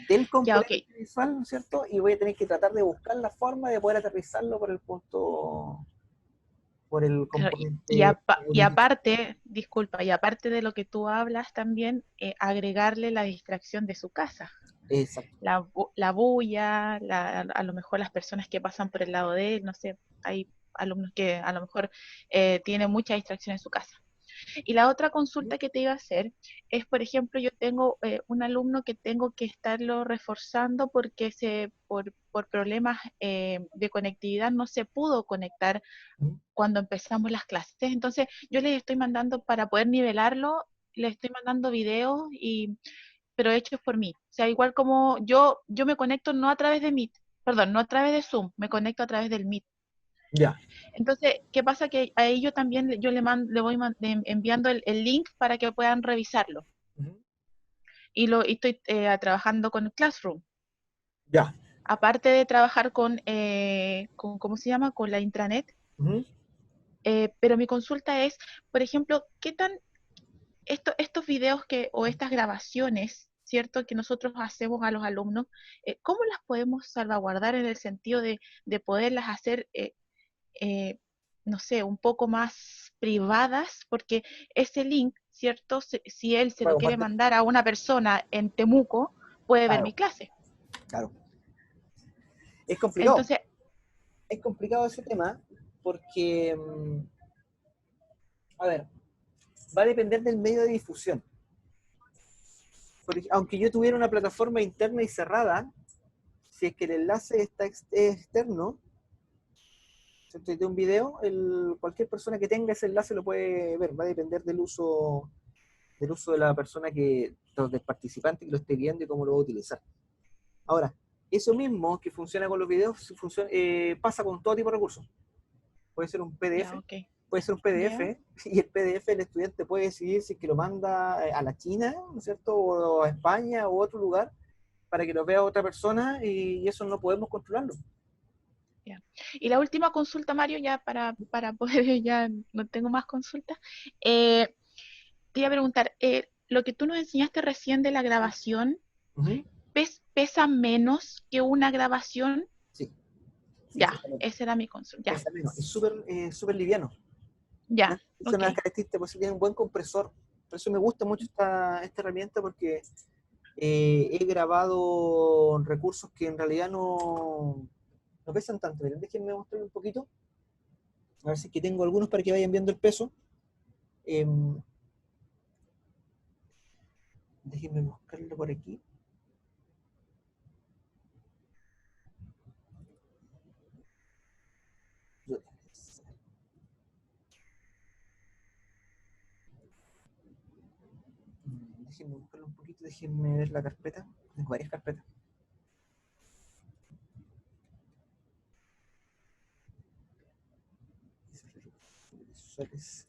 del componente visual, ¿no es cierto?, y voy a tener que tratar de buscar la forma de poder aterrizarlo por el punto, por el componente. Y aparte, disculpa, y aparte de lo que tú hablas también, agregarle la distracción de su casa. Exacto. La bulla, a lo mejor las personas que pasan por el lado de él, no sé, hay alumnos que a lo mejor tienen mucha distracción en su casa. Y la otra consulta que te iba a hacer es, por ejemplo, yo tengo un alumno que tengo que estarlo reforzando porque por problemas de conectividad no se pudo conectar cuando empezamos las clases. Entonces, yo les estoy mandando, para poder nivelarlo, les estoy mandando videos, pero hechos por mí. O sea, igual como yo me conecto no a través de Meet, perdón, no a través de Zoom, me conecto a través del Meet. Ya. Entonces, ¿qué pasa? Que a ellos también le voy enviando el link para que puedan revisarlo. Y estoy trabajando con Classroom. Ya. Aparte de trabajar con ¿cómo se llama? Con la intranet. Pero mi consulta es, por ejemplo, ¿qué tan estos videos o estas grabaciones, ¿cierto?, que nosotros hacemos a los alumnos, ¿cómo las podemos salvaguardar en el sentido de poderlas hacer no sé, un poco más privadas? Porque ese link, ¿cierto?, si él se lo quiere mandar a una persona en Temuco, puede ver mi clase. Claro. Es complicado. Entonces, es complicado ese tema porque, a ver, va a depender del medio de difusión. Aunque yo tuviera una plataforma interna y cerrada, si es que el enlace está es externo, ¿cierto? De un video, cualquier persona que tenga ese enlace lo puede ver. Va a depender del uso de la persona del participante que lo esté viendo y cómo lo va a utilizar. Ahora, eso mismo que funciona con los videos, pasa con todo tipo de recursos. Puede ser un PDF, puede ser un PDF, y el PDF el estudiante puede decidir si es que lo manda a la China, ¿no es cierto?, o a España, o a otro lugar, para que lo vea otra persona, y eso no podemos controlarlo. Y la última consulta, Mario, ya para poder, ya no tengo más consultas. Te iba a preguntar, lo que tú nos enseñaste recién de la grabación, ¿pesa menos que una grabación? Sí. Ya, esa era mi consulta. Pesa menos, es súper liviano. Ya, es una característica, pues tiene un buen compresor. Por eso me gusta mucho esta herramienta, porque he grabado recursos que en realidad no pesan tanto. Miren, déjenme mostrarles un poquito. A ver si es que tengo algunos para que vayan viendo el peso. Déjenme buscarlo por aquí. Déjenme buscarlo un poquito, déjenme ver la carpeta. Tengo varias carpetas. Visuales.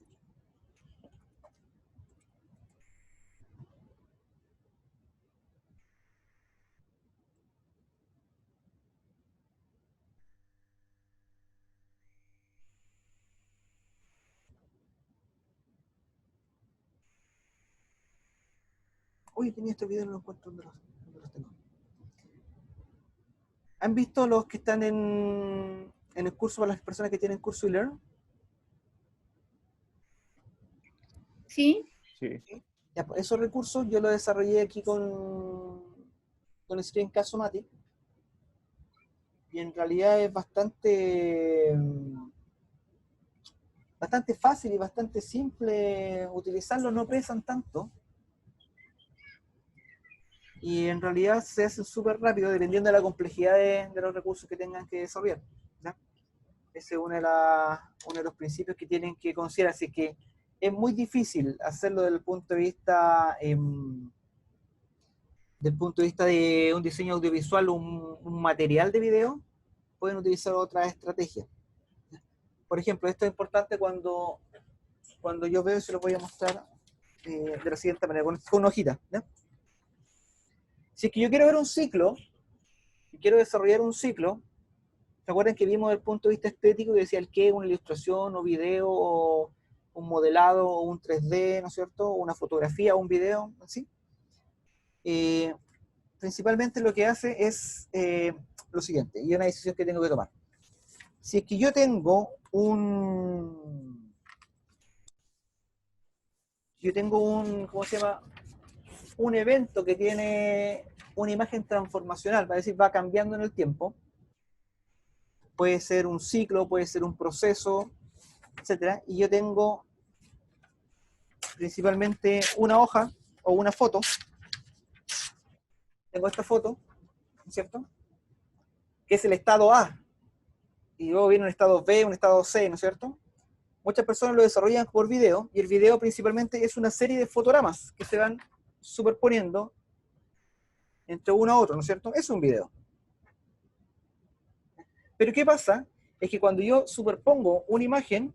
Uy, tenía este video, no lo encuentro donde los tengo. ¿Han visto los que están en el curso para las personas que tienen curso eLearn? Sí. Sí. Ya, pues, esos recursos yo los desarrollé aquí con Screencast Somatic, y en realidad es bastante fácil y bastante simple utilizarlos, no pesan tanto, y en realidad se hacen súper rápido dependiendo de la complejidad de los recursos que tengan que desarrollar, ¿ya? Ese es uno de los principios que tienen que considerar. Así que es muy difícil hacerlo desde el punto de vista de un diseño audiovisual, un material de video. Pueden utilizar otras estrategias. Por ejemplo, esto es importante cuando yo veo, se lo voy a mostrar de la siguiente manera, con una hojita, ¿ya? Si es que yo quiero ver un ciclo, y quiero desarrollar un ciclo, ¿se acuerdan que vimos desde el punto de vista estético que decía el qué, una ilustración o video, o un modelado, o un 3D, ¿no es cierto? O una fotografía, o un video, ¿sí? Principalmente lo que hace es lo siguiente, y es una decisión que tengo que tomar. Si es que yo tengo ¿cómo se llama? Un evento que tiene una imagen transformacional, va a decir, va cambiando en el tiempo. Puede ser un ciclo, puede ser un proceso, etcétera. Y yo tengo principalmente una hoja o una foto. Tengo esta foto, ¿no es cierto?, que es el estado A. Y luego viene un estado B, un estado C, ¿no es cierto? Muchas personas lo desarrollan por video, y el video principalmente es una serie de fotogramas que se van superponiendo entre uno a otro, ¿no es cierto? Es un video. Pero ¿qué pasa? Es que cuando yo superpongo una imagen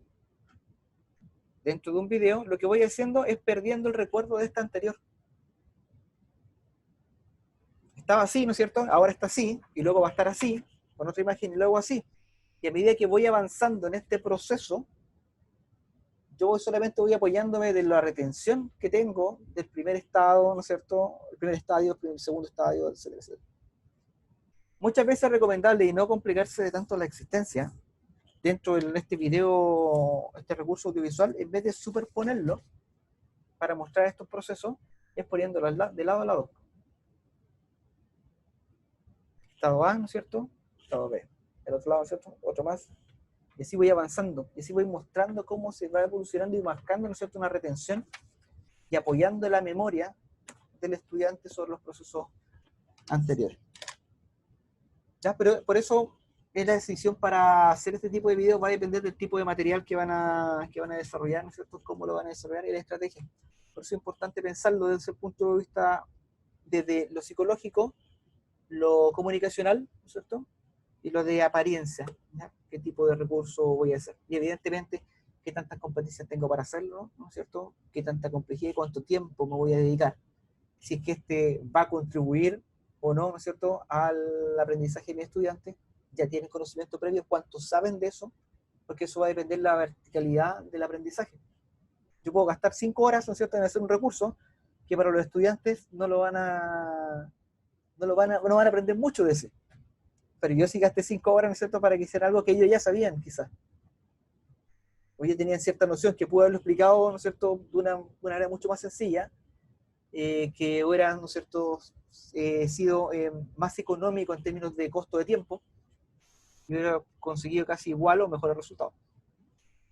dentro de un video, lo que voy haciendo es perdiendo el recuerdo de esta anterior. Estaba así, ¿no es cierto? Ahora está así, y luego va a estar así, con otra imagen, y luego así. Y a medida que voy avanzando en este proceso, yo solamente voy apoyándome de la retención que tengo del primer estado, ¿no es cierto? El primer estadio, el segundo estadio, etcétera, etcétera. Muchas veces es recomendable, y no complicarse de tanto la existencia, dentro de este video, este recurso audiovisual, en vez de superponerlo para mostrar estos procesos, es poniéndolo de lado a lado. Estado A, ¿no es cierto? Estado B. El otro lado, ¿no es cierto? Otro más. Y así voy avanzando, y así voy mostrando cómo se va evolucionando y marcando, ¿no es cierto?, una retención y apoyando la memoria del estudiante sobre los procesos anteriores. ¿Ya? Pero por eso es la decisión para hacer este tipo de videos va a depender del tipo de material que van a desarrollar, ¿no es cierto?, cómo lo van a desarrollar y la estrategia. Por eso es importante pensarlo desde el punto de vista, desde lo psicológico, lo comunicacional, ¿no es cierto?, y lo de apariencia, ¿ya? ¿Qué tipo de recurso voy a hacer? Y evidentemente, ¿qué tantas competencias tengo para hacerlo? ¿No es cierto? ¿Qué tanta complejidad y cuánto tiempo me voy a dedicar? Si es que este va a contribuir o no, ¿no es cierto?, al aprendizaje de mi estudiante, ya tienen conocimiento previo, cuántos saben de eso, porque eso va a depender de la verticalidad del aprendizaje. Yo puedo gastar 5 horas, ¿no es cierto?, en hacer un recurso que para los estudiantes no van a aprender mucho de ese. Pero yo sí gasté 5 horas, ¿no es cierto?, para que hiciera algo que ellos ya sabían, quizás. O ya tenían cierta noción que pude haberlo explicado, ¿no es cierto?, de una manera mucho más sencilla, que hubiera, ¿no es cierto?, sido más económico en términos de costo de tiempo, y hubiera conseguido casi igual o mejores resultados.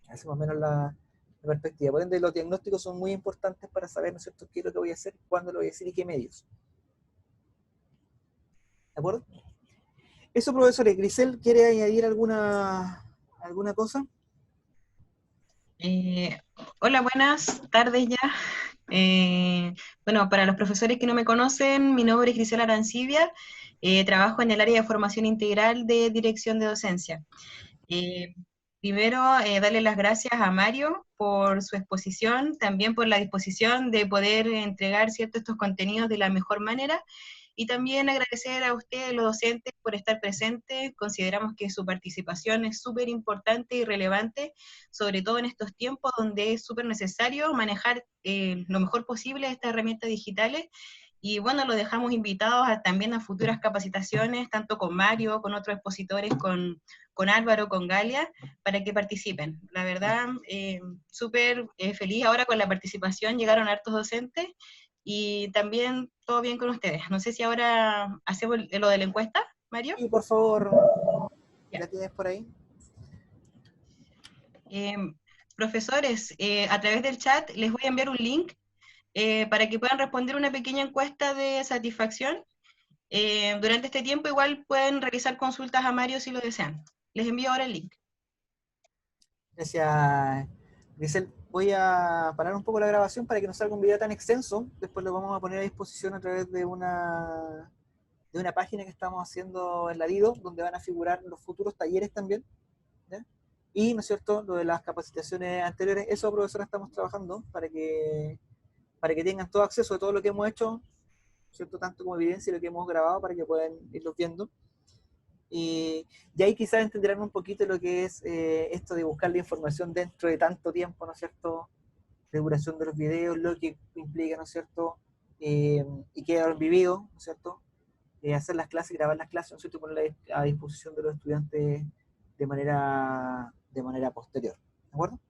Esa es más o menos la perspectiva. Por ende, los diagnósticos son muy importantes para saber, ¿no es cierto?, qué es lo que voy a hacer, cuándo lo voy a hacer y qué medios. ¿De acuerdo? Eso, profesores. Grisel, ¿quiere añadir alguna cosa? Hola, buenas tardes ya. Bueno, para los profesores que no me conocen, mi nombre es Grisel Arancibia, trabajo en el área de formación integral de dirección de docencia. Primero, darle las gracias a Mario por su exposición, también por la disposición de poder entregar estos contenidos de la mejor manera, y también agradecer a ustedes, los docentes, por estar presentes. Consideramos que su participación es súper importante y relevante, sobre todo en estos tiempos donde es súper necesario manejar lo mejor posible estas herramientas digitales. Y bueno, los dejamos invitados también a futuras capacitaciones, tanto con Mario, con otros expositores, con Álvaro, con Galia, para que participen. La verdad, súper feliz ahora con la participación, llegaron hartos docentes, y también todo bien con ustedes. No sé si ahora hacemos lo de la encuesta, Mario. Sí, por favor, Ya. ¿la tienes por ahí? Profesores, a través del chat les voy a enviar un link para que puedan responder una pequeña encuesta de satisfacción. Durante este tiempo igual pueden realizar consultas a Mario si lo desean. Les envío ahora el link. Gracias, Grisel. Voy a parar un poco la grabación para que no salga un video tan extenso. Después lo vamos a poner a disposición a través de una página que estamos haciendo en la Dido, donde van a figurar los futuros talleres también, ¿ya? Y, ¿no es cierto?, lo de las capacitaciones anteriores. Eso, profesora, estamos trabajando para que tengan todo acceso a todo lo que hemos hecho, ¿cierto?, tanto como evidencia de lo que hemos grabado, para que puedan irlo viendo. Y ahí quizás entenderán un poquito lo que es esto de buscar la información dentro de tanto tiempo, ¿no es cierto?, de duración de los videos, lo que implica, ¿no es cierto?, y que haber vivido, ¿no es cierto?, hacer las clases, grabar las clases, ¿no es cierto?, y ponerlas a disposición de los estudiantes de manera posterior. ¿De acuerdo?